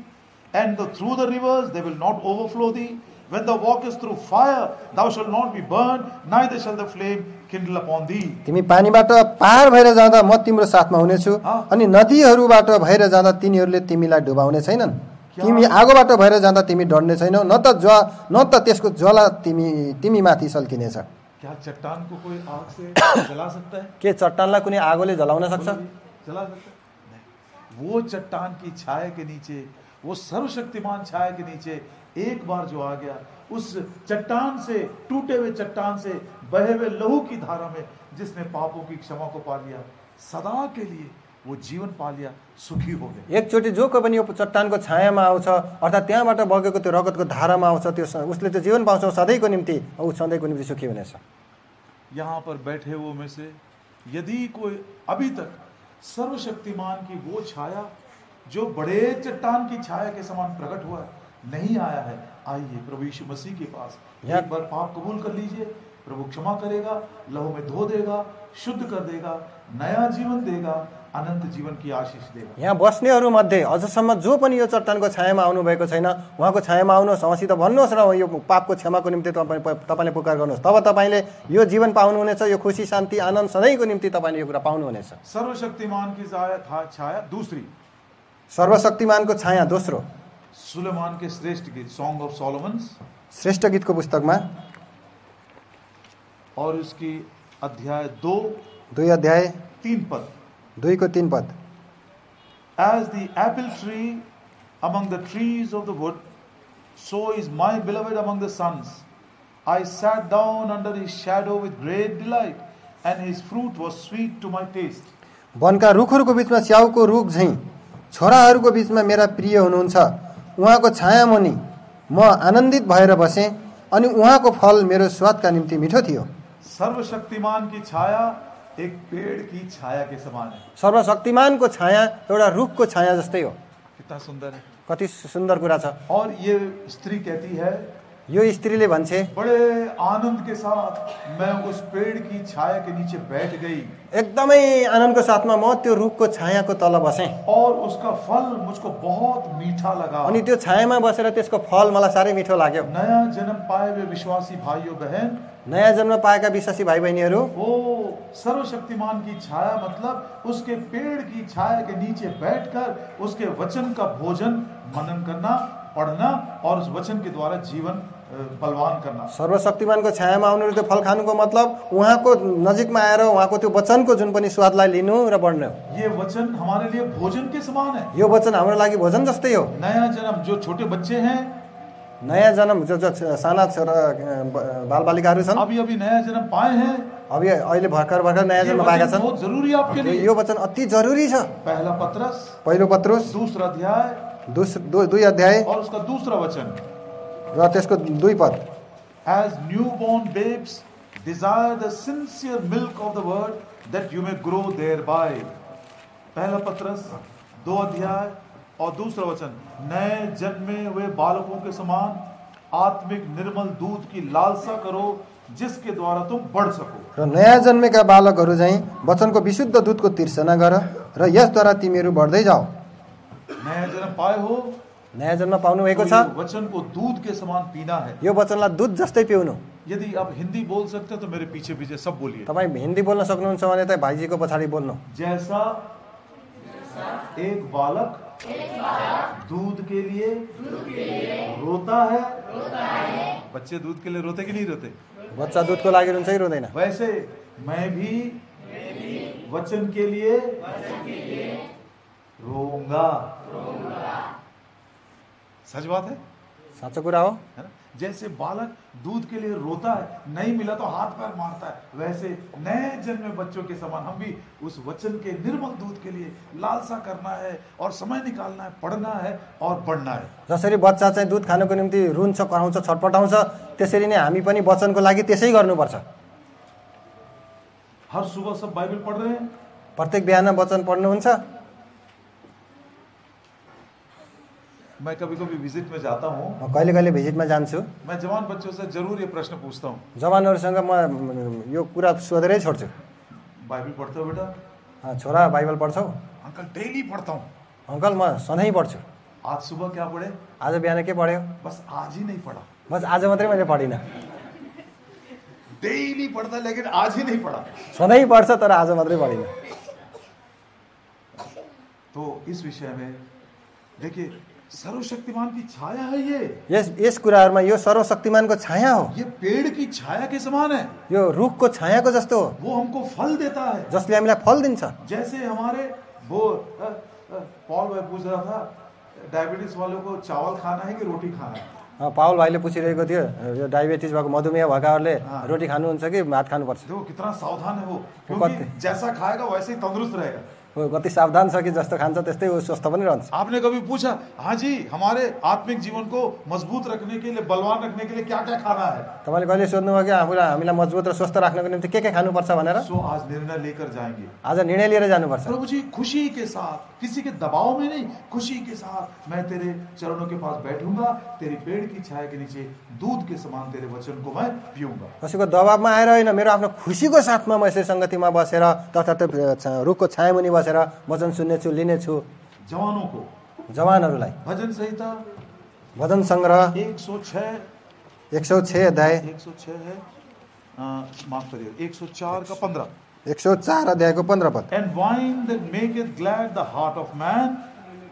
and through the rivers, they will not overflow thee. When thou walkest through fire, thou shalt not be burned, neither shall the flame kindle upon thee. तिमी पानीबाट पार भएर जाँदा म तिम्रो साथमा हुनेछु, अनि नदीहरूबाट भएर जाँदा तिनीहरूले तिमीलाई डुबाउने छैनन्। तिमी आगोबाट भएर जाँदा तिमी डढ्ने छैनौ, न त त्यसको ज्वाला तिमी माथि सल्किनेछ। क्या चट्टान को कोई आग से जला सकता है? के चट्टानलाई कुनै आगोले जलाउन सक्छ? जला सकता है? नहीं। वो चट्टान की छाया के नीचे, वो सर्वशक्तिमान छाया के नीचे एक बार जो आ गया, उस चट्टान से, टूटे हुए चट्टान से बहे हुए लहू की धारा में जिसने पापों की क्षमा को पा लिया, सदा के लिए वो जीवन पा लिया, सुखी हो गए। एकचोटि जो कोही पनि यो चट्टानको छायामा आउँछ, अर्थात् त्यहाँबाट बगेको त्यो रगतको धारामा आउँछ, त्यो उसले त्यो जीवन पाउँछ, सधैँको निम्ति, ऊ सधैँको निम्ति सुखी हुनेछ। यहाँ पर बैठे हुए में से यदि कोई अभी तक सर्वशक्तिमान की वो छाया जो बड़े चट्टान की छाया के समान प्रकट हुआ नहीं आया है, आइए प्रभु यीशु मसीह के पास, एक बार पाप कबूल कर लीजिए। प्रभु क्षमा करेगा, लहू में धो देगा, शुद्ध कर देगा, नया जीवन देगा, अनंत जीवन की आशीष देगा। यहाँ बस्नेहरू मध्ये अझसम्म जो पनि यो चट्टानको छायामा आउनु भएको छैन, उहाँको छायामा आउनुहोस्, उहाँसित भन्नुहोस् र यो पापको क्षमाको निम्ति तपाईले पुकार गर्नुहोस्। तब तपाईले यो जीवन पाउनुहुनेछ, यो खुसी, शान्ति, आनन्द सधैँको निम्ति तपाईले यो कुरा पाउनुहुनेछ। सर्वशक्तिमान की छाया दूसरी, सर्वशक्तिमानको छाया दोस्रो, सुलेमान के श्रेष्ठ गीत, सॉन्ग ऑफ सोलोमन्स, श्रेष्ठ गीतको पुस्तकमा और उसकी अध्याय 2 अध्याय 3 पद, 2:3 पद। As the apple tree among the trees of the wood, so is my beloved among the sons. I sat down under his shadow with great delight, and his fruit was sweet to my taste. वनका रुखहरूको बीचमा स्याउको रुख झैं छोराहरूको बीचमा मेरा प्रिय हुनुहुन्छ। उहाँको छायामुनि म आनन्दित भएर बसेँ, अनि उहाँको फल मेरो स्वादका निम्ति मिठो थियो। सर्वशक्तिमान की छाया एक पेड़ की छाया के समान है। सर्वशक्तिमानको छाया एउटा रुखको छाया जस्तै हो। कितना सुंदर है। कति सुन्दर कुरा छ। और ये स्त्री कहती है, यो स्त्रीले भन्छे, बड़े आनंद के साथ मैं उस पेड़ की छाया के नीचे बैठ गई, एकदमै आनन्दको साथमा म त्यो रुखको छायाको तल बसेँ, और उसका फल मुझको बहुत मीठा लगा। अनि त्यो छायामा बसेर त्यसको फल मलाई साह्रै मिठो लाग्यो। नया जन्म पाए हुए विश्वासी भाइयों बहन, नयाँ जन्म पाएका विश्वासी भाइ बहिनीहरू, वो सर्वशक्तिमान की छाया मतलब उसके पेड़ की छाया के नीचे बैठकर उसके वचन का भोजन मनन करना, पढ़ना, और उस वचन के द्वारा जीवन बलवान करना। सर्वशक्तिमानको छायामा आउनु, त्यो फल खानुको मतलब उहाँको नजिकमा आएर उहाँको त्यो वचनको जुन पनि स्वादलाई लिनु र बढ्नु। ये वचन हमारे लिए भोजन के समान है। यो वचन हाम्रो लागि भोजन जस्तै हो। नया जन्म, जो छोटे बच्चे हैं, नयाँ जन्म जो साना छोरा बालबालिकाहरू छन्, अभी नया जन्म पाए हैं, अभी अहिले भर्खर नयाँ जन्म पाएका छन्, बहुत जरूरी आपके लिए। यो वचन अति जरुरी छ। पहिलो पत्रस 2 अध्याय और उसका दूसरा वचन र त्यसको 2 पद। As newborn babes desire the sincere milk of the word that you may grow thereby. पहला पत्रस 2 अध्याय और दूसरा वचन, नए जन्मे हुए बालकों के समान आत्मिक निर्मल दूध की लालसा करो, जिसके द्वारा तुम बढ़ सको। र नयाँ जन्मेका बालकहरू चाहिँ वचनको विशुद्ध दूधको तिर्सना गर र यसद्वारा तिमीहरू बढ्दै जाओ। नया जन्म पाए हो, नयाँ जन्म पाउनु भएको छ, वचन को दूध के समान पीना है। यो वचनलाई दूध जस्तै पिउनु। यदि आप हिंदी बोल सकते हो तो मेरे पीछे पीछे सब बोलिए। तपाईँ हिन्दी बोल्न सक्नुहुन्छ भने त भाइजीको पछाडि बोल्नु। जैसा एक बालक दूध के लिए रोता है, बच्चे दूध के लिए रोते कि नहीं रोते? बच्चा दुधको लागि रुन्छ कि रुँदैन? वैसे मैं भी वचन के लिए रोऊंगा। सच बात है, साँचो कुरा हो। है ना? जैसे बालक दूध के लिए रोता है, नहीं मिला तो हाथ पैर मारता है, वैसे नए जन्मे बच्चों के समान हम भी उस वचन के निर्मल दूध के लिए लालसा करना है और समय निकालना है, पढ़ना है और बढ़ना है। जसरी बच्चा चाहिँ दुध खानको निम्ति रुन्छ, कराउँछ, छटपटाउँछ, त्यसरी नै हामी पनि वचनको लागि त्यसै गर्नुपर्छ। हर सुबह सब बाइबल पढ़ रहे हैं, प्रत्येक बिहान वचन पढ्नुहुन्छ? मैं कभी कभी विजिट में जाता हूँ, म कहिले कहिले भिजिटमा जान्छु। मैं जवान बच्चों से जरूर ये प्रश्न पूछता हूँ, जवानहरूसँग म यो कुरा सोधेरै छोड्छु, बाइबल पढ़ते हो बेटा? छोरा बाइबल पढ्छौ? अंकल डेली पढ़ता हूँ। अङ्कल म सधैँ पढ्छु। आज सुबह क्या पढ़े? आज बिहान के पढ्यो? बस आज ही नहीं पढ़ा। बस आज मात्रै मैले पढिनँ। डेली पढ़ता लेकिन आज ही नहीं पढ़ा। सधैँ पढ्छ तर आज मात्रै पढिनँ। तो इस विषय में देखिए, सर्वशक्तिमान की छाया है ये। यस कुराहरुमा यो सर्वशक्तिमानको छाया हो। ये पेड़ की छाया के समान है। यो रुखको छायाको जस्तो हो। वो हमको फल देता है, जसले हामीलाई फल दिन्छ। जैसे हमारे वो पॉल भाई पूछ रहा था, डायबिटीज वालों को चावल खाना है कि रोटी खाना है? पाउल भाइले पूछिरहेको थियो, यो डायबिटिज भएको, मधुमेह भएकाहरूले रोटी खानुहुन्छ कि भात खानुपर्छ? देखो कितना सावधान है वो, क्योंकि जैसा खाएगा वैसे ही तंदुरुस्त रहेगा। कति सावधान छ कि जस्तो खान्छ त्यस्तै ऊ स्वस्थ पनि रहन्छ। आपने कभी पूछा, हाँ जी हमारे आत्मिक जीवन को मजबूत रखने के लिए, बलवान रखने के लिए क्या क्या खाना है? तपाईले कहिले सोध्नुभयो कि हामीलाई मजबुत र स्वस्थ राख्नको निम्ति के खानुपर्छ भनेर? सो आज निर्णय लेकर जाएंगे। आज निर्णय लिएर जानुपर्छ। प्रभु जी खुशी के साथ, किसी के दबाव में नहीं, खुशी के साथ मैं तेरे चरणों के पास बैठूंगा, तेरी पेड़ की छाया के नीचे दूध के समान तेरे वचन को मैं पीऊंगा। कसैको दबावमा आएर होइन, मेरो आफ्नो खुसीको साथमा म यसरी संगतिमा बसेर तथा त्यो रुखको छायामुनि बसेर वचन सुन्नेछु, लिनेछु। जवानों को, जवानहरूलाई भजन संहिता भजन संग्रह 106 अध्याय 106 है, माफ करिए 104 का 15, 104 अध्यायको 15 पद। And wine that maketh glad the heart of man,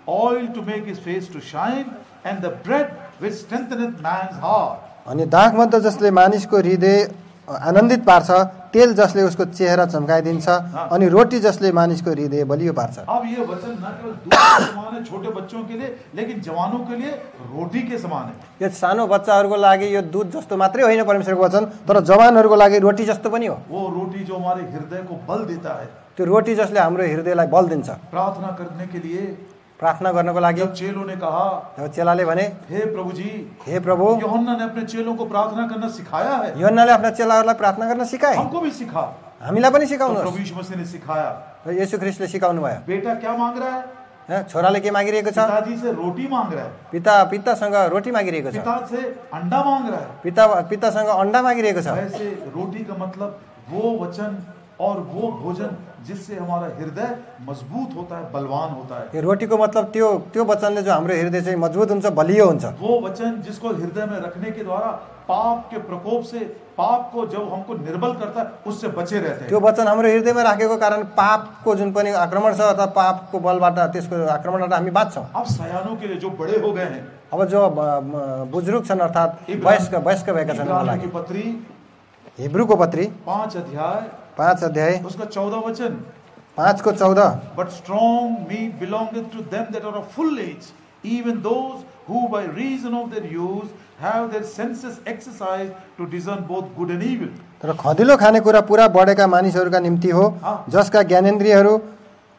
oil to make his face to shine, and the bread which strengtheneth man's heart. अनि दाखमद्ध जसले मानिसको हृदय आनन्दित पार्छ, तेल जसले उसको चेहरा चम्काइदिन्छ, अनि रोटी जसले मानिसको हृदय बलियो पार्छ। अब ये वचन न केवल दूध के समान है छोटे बच्चों के लिए, लेकिन जवानों के लिए रोटी के समान है। यो सानो बच्चाहरूको लागि यो दूध जस्तो मात्रै होइन परमेश्वरको वचन, तर जवानहरूको लागि रोटी जस्तो पनि हो। वो रोटी जो हमारे हृदय को बल देता है, त्यो रोटी जसले हाम्रो हृदयलाई बल दिन्छ। प्रार्थना करने के लिए, प्रार्थना गर्नको लागि जब चेलों ने कहा, चेलाले भने, हे प्रभु जी, हे प्रभु, यूहन्ना ने अपने चेलों को प्रार्थना करना सिखाया है। यूहन्नाले आफ्ना चेलाहरूलाई प्रार्थना गर्न सिकाए, हमको भी सिखा, हामीलाई पनि सिकाउनु। प्रभु यीशु मसीह ने सिखाया। र येशू ख्रीष्टले सिकाउनु भयो। बेटा क्या मांग रहा है? छोराले के मागिरहेको छ? पिताजी से रोटी मांग रहा है। पितासँग रोटी मागिरहेको छ। पिता से अंडा मांग रहा है। पितासँग अंडा मागिरहेको छ। वैसे रोटी का मतलब वो वचन और वो भोजन जिससे हमारा हृदय मजबूत होता है, बलवान होता है। यो रोटीको मतलब त्यो वचनले जो हाम्रो हृदय चाहिँ मजबुत हुन्छ, बलियो हुन्छ। वो वचन जिसको हृदय में रखने के द्वारा पाप के प्रकोप से, पाप को जब हमको निर्बल करता है, उससे बचे रहते हैं। त्यो वचन हाम्रो हृदयमा राखेको कारण पापको जुन पनि आक्रमण छ अथवा पापको बलबाट, त्यसको आक्रमणबाट हामी बाँच्छौँ। अब सयानों के लिए जो बड़े हो गए हैं, अब जो बुजुर्ग छन् अर्थात् वयस्क भएका छन्, इब्रानियों की पत्री, हिब्रूको पत्री 5 अध्याय उसका 14 वचन, 5 को 14। But strong meat belongeth to them that are of full age, even those who by reason of their use have their senses exercised to discern both good and evil. तर खदिलो खानेकुरा पुरा बढेका मानिसहरूका निम्ति हो, जसका ज्ञानेन्द्रियहरू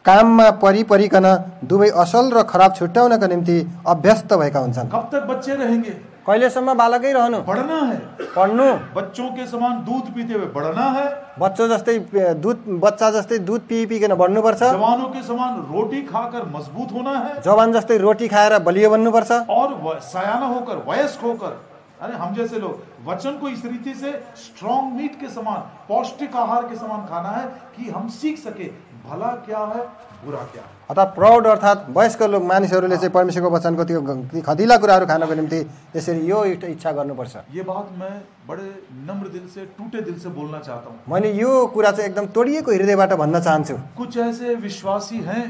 काममा परिपरिकन दुवै असल र खराब छुट्याउनका निम्ति अभ्यस्त भएका हुन्छन्। कब तक बच्चे रहेंगे? कहिलेसम्म बालकै रहनु? पढ़ना है, पढ्नु। बच्चों के समान दूध पीते हुए बढ़ना है। बच्चा जस्तै दूध पिइकन बढ्नुपर्छ। जवानों के समान रोटी खाकर मजबूत होना है। जवान जस्तै रोटी खाएर बलियो बन्नुपर्छ। और सयाना होकर, वयस्क होकर अरे हम जैसे लोग वचन को इस रीति से स्ट्रॉन्ग मीट के समान, पौष्टिक आहार के समान खाना है कि हम सीख सके भला क्या है बुरा क्या है। अर्थात् प्रौढ अर्थात् वयस्क लोग मानिसहरूले चाहिँ परमेश्वरको वचनको त्यो खदिला कुराहरू खानको निम्ति यसरी यो इच्छा गर्नुपर्छ। ये बात मैं बड़े नम्र दिल से, टूटे दिल से बोलना चाहता हूँ। मैले यो कुरा चाहिँ एकदम तोडिएको हृदयबाट भन्न चाहन्छु। कुछ ऐसे विश्वासी हैं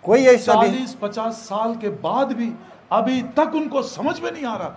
कोही ऐसा 40-50 साल के बाद भी अभी तक उनको समझ में नहीं आ रहा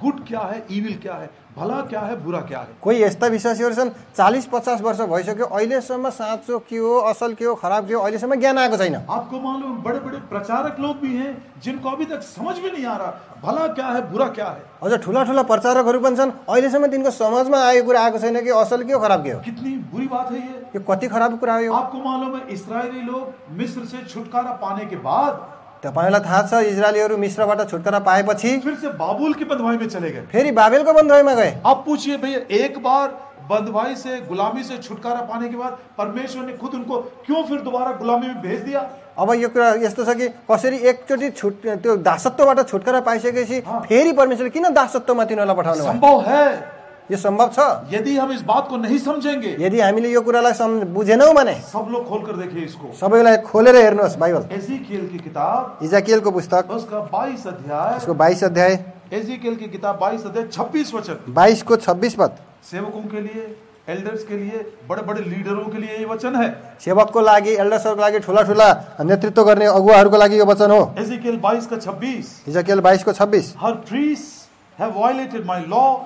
गुड क्या है, इविल क्या है, भला क्या है, बुरा क्या है। कोही यस्ता विश्वासीहरू छन् 40-50 वर्ष भइसक्यो, अहिलेसम्म साँचो के हो, असल के हो, खराब के हो, अहिलेसम्म ज्ञान आएको छैन। आपको मालूम बड़े बड़े प्रचारक लोग भी हैं जिनको अभी तक समझ में नहीं आ रहा भला क्या है बुरा क्या है। अझ ठुला ठुला प्रचारकहरू पनि छन्, अहिलेसम्म तिनको समाजमा आएको कुरा आएको छैन कि असल के हो खराब के हो। कितनी बुरी बात है यो कति खराब कुरा हो। आपको मालूम है इस्राएली लोग मिस्र से छुटकारा पाने के बाद तपाईलाई थाहा छ इजरायलीहरू मिस्रबाट छुटकारा पाएपछि फिर से बाबुल की बंधुआई में चले गए, फेरि बाबेलको बन्धुआईमा गए। अब पूछिए भैया, एक बार बंधुआई से गुलामी से छुटकारा पाने के बाद परमेश्वर ने खुद उनको क्यों फिर दोबारा गुलामी में भेज दिया। अब यो कुरा यस्तो छ कि कसरी एकचोटि त्यो दासत्वबाट छुटकारा पाइसकेपछि फेरि परमेश्वरले किन दासत्वमा तिनीहरूलाई पठाउनु भयो। संभव है, यो सम्भव छ। यदि हम इस बात को नहीं समझेंगे, यदि हामीले यो कुरालाई बुझेनौँ भने सब लोग खोल कर देखिए इसको, सबैलाई खोलेर हेर्नुहोस् बाइबल। एजिकियल की किताब, इजाकियलको पुस्तक उसका 22 अध्याय, उसको 22 अध्याय, एजिकियल की किताब 22 अध्याय 26 वचन, 22 को 26 पद। सेवकों के लिए, एल्डर्स के लिए, बड़े बड़े लीडरों के लिए ये वचन है। सेवकको लागि, एल्डर्सहरुको लागि, ठुला ठुला नेतृत्व गर्ने अगुवाहरूको लागि यो वचन हो। एजिकियल 22 का 26, इजाकियल 22 को 26। Her priests have violated my law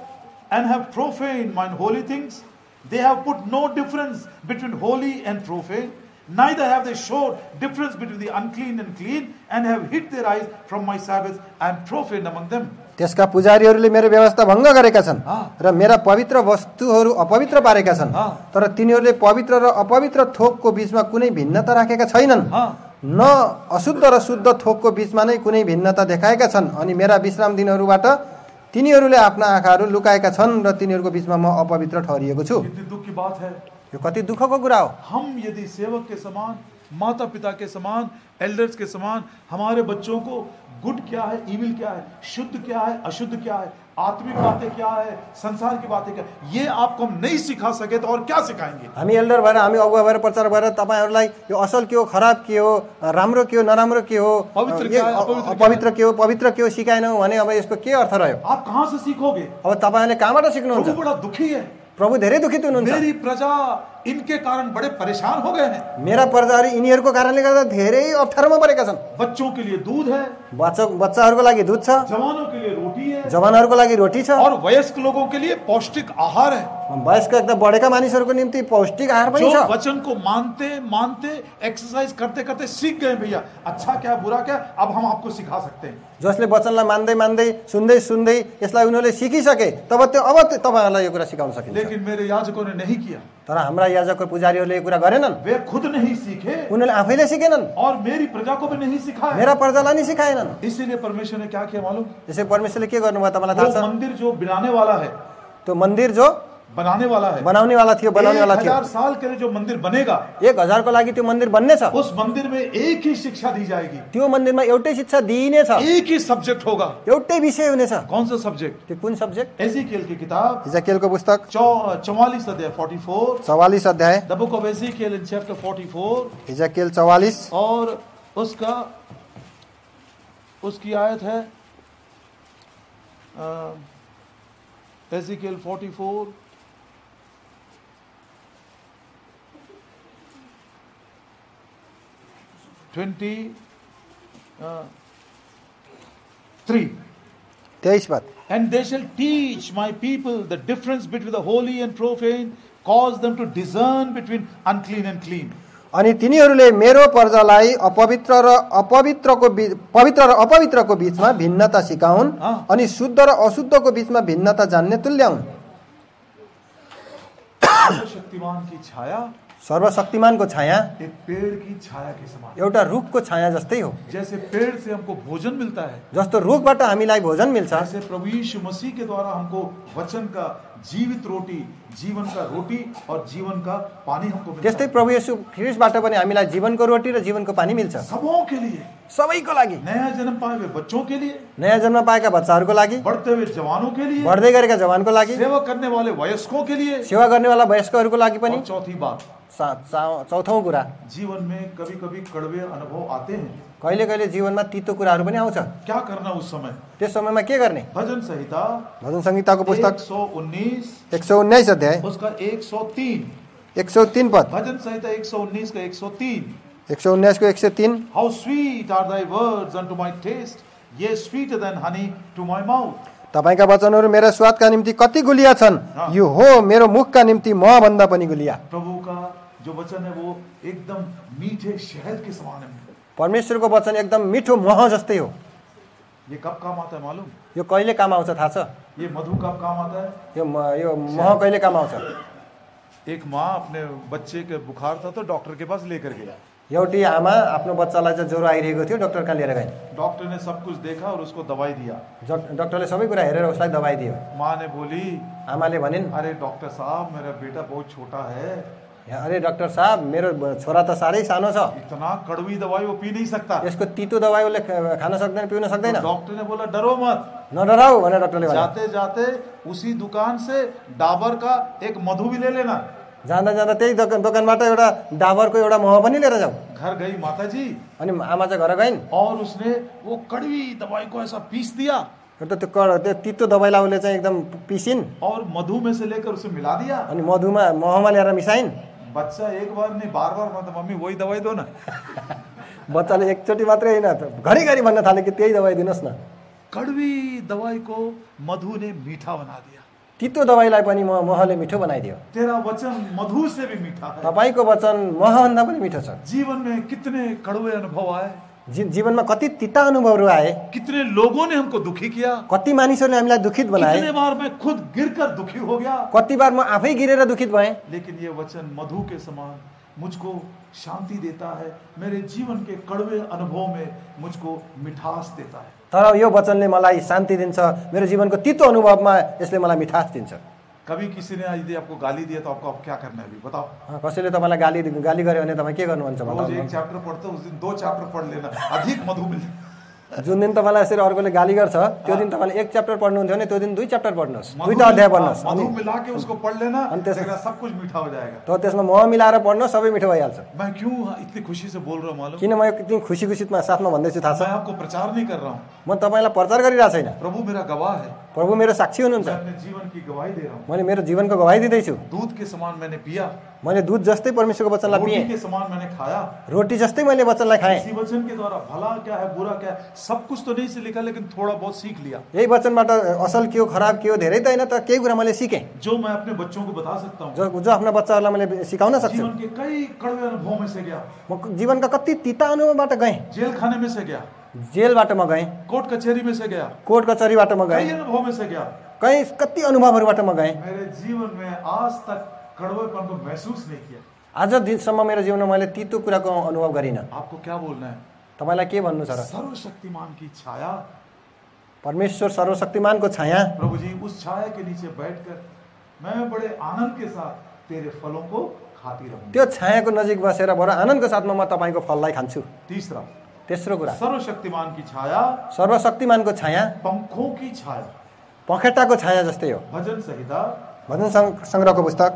and have profaned mine holy things. They have put no difference between holy and profane. Neither have they showed difference between the unclean and clean, and have hid their eyes from my Sabbaths and profaned among them. त्यसका पुजारीहरूले मेरो व्यवस्था भङ्ग गरेका छन् र मेरा पवित्र वस्तुहरू अपवित्र पारेका छन्, तर तिनीहरूले पवित्र र अपवित्र थोकको बीचमा कुनै भिन्नता राखेका छैनन्, न अशुद्ध र शुद्ध थोकको बीचमा नै कुनै भिन्नता देखाएका छन्। अनि मेरा विश्राम दिनहरूबाट तिनीहरूले आफ्ना आँखाहरू लुकाएका छन् र तिनीहरूको बीचमा म अपवित्र ठहरिएको छु। कितनी दुख की बात है। यो कति दुःखको कुरा हो। हम यदि सेवक के समान, माता पिता के समान, एल्डर्स के समान हमारे बच्चों को गुड क्या है, इविल क्या है, शुद्ध क्या है, अशुद्ध क्या है, आत्मिक बातें क्या है, संसार की बातें क्या, ये आपको हम नहीं सिखा सके तो और क्या सिखाएंगे। हामी एल्डर भएर, हामी अगुवा भएर, प्रचार भएर तपाईहरुलाई यो असल के हो, खराब के हो, राम्रो के हो, नराम्रो के हो, पवित्र क्या है, अपवित्र के हो, पवित्र के हो सिकाएनौं भने अब यसको के अर्थ रह्यो। आप कहाँ से सीखोगे। अब तपाईहरुले कहाँबाट सिक्नुहुन्छ। प्रभु बड़ा दुखी है। प्रभु धेरै दुखित हुनुहुन्छ। मेरी प्रजा इनके कारण बड़े परेशान हो गए हैं। मेरा प्रजाहरू यिनीहरूको कारणले गर्दा धेरै अप्ठ्यारोमा परेका छन्। बच्चों के लिए दूध है, बच्चाहरूको लागि दूध छ, जवानों के लिए रोटी है, जवानहरूको लागि रोटी छ, और वयस्क लोगों के लिए पौष्टिक आहार है। वयस्क एकदम बढेका मानिसहरूको निम्ति पौष्टिक आहार पनि छ। जो वचन को मानते मानते एक्सरसाइज करते करते सीख गए भैया अच्छा क्या बुरा क्या, अब हम आपको सिखा सकते हैं। जसले वचनलाई मान्दै मान्दै सुन्दै सुन्दै यसलाई उनीहरूले सिकिसके तब त्यो अब तपाईहरुलाई यो कुरा सिकाउन सकिन्छ। लेकिन मेरे याजकों ने नहीं किया। तर हाम्रा याजक पुजारीहरूले यो कुरा गरेनन्। वे खुद नहीं सीखे, उनीहरूले आफैले सिकेनन् और मेरी प्रजा को भी नहीं सिखाया। मेरा प्रजालाई नि सिकाएनन्। इसीलिए परमेश्वर ने क्या किया मालूम। त्यसै परमेश्वरले के गर्नुभयो तपाईँलाई थाहा छ। मंदिर जो बनाने वाला है, त्यो मन्दिर जो बनाने वाला है, बनाउने वाला थियो, बनाउने वाला थियो। 1000 साल के लिए जो मंदिर बनेगा, 1000 को लागि त्यो मन्दिर बन्ने छ। उस मंदिर में एक ही शिक्षा दी जाएगी। त्यो मन्दिरमा एउटै शिक्षा दिइने छ, एक ही सब्जेक्ट होगा, एउटै विषय हुनेछ। कौन सा सब्जेक्ट। त्यो कुन सब्जेक्ट। एजिकियल की किताब, इजाकियलको पुस्तक 44 अध्याय 44, 44 अध्याय, the book of Ezekiel in chapter 44, Ezekiel 44 और उसकी आयत है एजिकियल 44 23 पद। And they shall teach my people the difference between the holy and profane, cause them to discern between unclean and clean. अनि तिनीहरूले मेरो प्रजालाई अपवित्र र अपवित्रको पवित्र र अपवित्रको बीचमा भिन्नता सिकाउन् अनि शुद्ध र अशुद्धको बीचमा भिन्नता जान्ने तुल्याउन्। शक्तिमान की छाया, सर्वशक्तिमानको छाया एक पेड़ की छाया के समान, एउटा रुखको छाया जस्तै हो। जैसे पेड़ से हमको भोजन मिलता है, जस्तो रुखबाट हामीलाई भोजन मिल्छ, जैसे प्रभु यीशु मसीह के द्वारा हमको वचन का जीवित रोटी, जीवन का रोटी और जीवन का पानी हमको मिलता है। त्यस्तै प्रभु येशू ख्रीष्टबाट पनि हामीलाई जीवनको रोटी र जीवनको पानी मिल्छ। सबों के लिए, सबैको लागि, नया जन्म पाए हुए बच्चों के लिए, नयाँ जन्म पाएका बच्चाहरूको लागि, बढ़ते हुए जवानों के लिए, बढ्दै गरेका जवानको लागि, सेवा करने वाले वयस्कों के लिए। सेवा गर्नेवाला वयस्कहरूको लागि पनि। और चौथी बात, चौथौं कुरा, जीवन में कभी कभी कड़वे अनुभव आते हैं। कहिले कहिले जीवनमा तितो कुराहरू पनि आउँछ। क्या करना उस समय? त्यस समयमा के गर्ने? भजन संहिता भजन संहिताको पुस्तक 119 अध्याय उसका 103 103 पद। भजन संहिता 119 का 103। 119 को 103। How sweet are thy words unto my taste, yea sweeter than honey to my mouth. तपाईका वचनहरू मेरा स्वादका निम्ति कति गुलिया छन्, यो हो मेरो मुखका निम्ति मह भन्दा पनि गुलिया। प्रभु का जो वचन है वो एकदम मीठे शहद के समान है। परमेश्वरको वचन एकदम मिठो मह जस्तै हो। ये कब काम आता है मालूम? यो कहिले काम आउँछ थाहा छ? ये मधु कब काम आता है? यो मह कहिले काम आउँछ? एक माँ अपने बच्चे के बुखार था तो डॉक्टर के पास लेकर गया। एउटी आमा आफ्नो बच्चालाई चाहिँ ज्वरो आइरहेको थियो, डाक्टर कहाँ लिएर गइन्। डॉक्टर ने सब कुछ देखा और उसको दवाई दिया। डाक्टरले सबै कुरा हेरेर उसलाई दबाई दियो। माँ ने बोली, आमाले भनिन्, अरे डॉक्टर साहब मेरा बेटा बहुत छोटा है। अरे डाक्टर साहब मेरो छोरा त साह्रै सानो छ, इतना कड़वी दवाई वो पी नहीं सकता, यसको तितो दवाई उसले खान सक्दैन, पिउन सक्दैन। डॉक्टर ने बोला डरो मत, नडराऊ भनेर डाक्टरले भने। जाते जाते उसी दुकान से डाबर का एक मधु भी ले लेना। जाँदा जाँदा त्यही दोकानबाट एउटा डाबरको एउटा मह पनि लिएर जाऊ। घर गई माता जी, अनि आमा चाहिँ घर गइन् और उसने वो कड़वी दवाई को ऐसा पीस दिया, त्यो तितो दबाईलाई उसले चाहिँ एकदम पिसिन् और मधु में से लेकर उसे मिला दिया। अनि मधुमा महमा ल्याएर मिसाइन्। बच्चा एक बार नहीं बार बार मतलब मम्मी वही दवाई दो ना। बच्चाले एकचोटि मात्रै होइन, घरिघरि भन्न थाले कि त्यही दबाई दिनुहोस् न। कड़वी दवाई को मधु ने मीठा बना दिया। तितो दबाईलाई पनि महले मिठो बनाइदियो। तेरा वचन मधु से भी मीठा है। तपाईको वचन महभन्दा पनि मिठो छ। जीवन में कितने कड़वे अनुभव आए, जीवनमा कति तिता अनुभवहरू आए, कितने लोगों ने हमको दुखी किया, कति मानिसहरूले हामीलाई दुखित बनाए, कितने बार मैं खुद गिरकर दुखी हो गया, कति बार म आफै गिरेर दुखित भएँ। लेकिन ये वचन मधु के समान मुझको शांति देता है, मेरे जीवन के कड़वे अनुभव में मुझको मिठास देता है। तर यो वचनले मलाई शान्ति दिन्छ, मेरो जीवनको तितो अनुभवमा यसले मलाई मिठास दिन्छ। कभी किसी ने यदि आपको गाली दिया तो आपको अब क्या करना है अभी बताओ? कसैले तपाईलाई गाली गर्यो भने तपाईँ के गर्नुहुन्छ? रोज एक चैप्टर पढ़ते हो, उस दिन 2 चैप्टर पढ़ लेना, अधिक मधु मिल। जुन दिन तपाईँलाई यसरी अर्कोले गाली गर्छ त्यो दिन तपाईँले 1 च्याप्टर पढ्नुहुन्थ्यो भने त्यो दिन 2 च्याप्टर पढ्नुहोस्, 2टा अध्याय पढ्नुहोस्। मधु मिला के उसको पढ़ लेना, त्यसमा सब कुछ मीठा हो जाएगा। तो त्यसमा मह मिलाएर पढ्नु, सबै मिठो भइहाल्छ। मैं क्यों इतनी खुशी से बोल रहा हूं मालूम? किन म यति खुसी-खुसीमा साथमा भन्दैछु थाहा छ? मैं आपको प्रचार नहीं कर रहा हूं, म तपाईलाई प्रचार गरिरा छैन। प्रभु मेरा गवाह है, प्रभु मेरो साक्षी हुनुहुन्छ। मैं अपने जीवन की गवाही दे रहा हूं। मैले मेरो जीवनको गवाही दिँदैछु। दूध के समान मैंने पिया, मैले दूध जस्तै परमेश्वरको वचनलाई पिएँ, रोटी के समान मैंने खाया, रोटी जस्तै मैले वचनलाई खाएँ। इसी वचन के द्वारा भला क्या है बुरा क्या है सब कुछ तो नहीं से लिखा, लेकिन थोड़ा बहुत सीख लिया। यही वचनबाट असल के हो खराब के हो धेरै त हैन, तर केही कुरा मैले सिकेँ जो मैं अपने बच्चों को बता सकता हूँ। जो आफ्ना बच्चाहरूलाई मैले सिकाउन सक्छु। जीवन के कई कड़वे अनुभव में से गया, म जीवनका कति तिता अनुभवबाट गएँ। जेल खाने में से गया, जेलबाट म गएँ, कोर्ट कचहरी में से गया, कोर्ट कचहरीबाट म कई गएँ, अनुभव में से गया। कति अनुभवहरूबाट म गएँ। मेरे जीवन में आज तक कड़वेपन को महसूस नहीं किया। आज दिनसम्म मेरो जीवनमा मैले तितो कुराको अनुभव गरिनँ। आपको क्या बोलना है? तपाईलाई के भन्नु छ र? सर्वशक्तिमान की छाया, परमेश्वर सर्वशक्तिमानको छाया, प्रभु जी उस छाया के नीचे बैठकर मैं बड़े आनंद के साथ तेरे फलों को खाती रहूंगी। त्यो छायाको नजिक बसेर बडो आनन्दको साथमा म तपाईको फललाई खान्छु। तीसरा, तेस्रो कुरा, सर्वशक्तिमान की छाया, सर्वशक्तिमानको छाया पंखों की छाया, पखेटाको छाया जस्तै हो। भजन संहिता भजन संग्रहको पुस्तक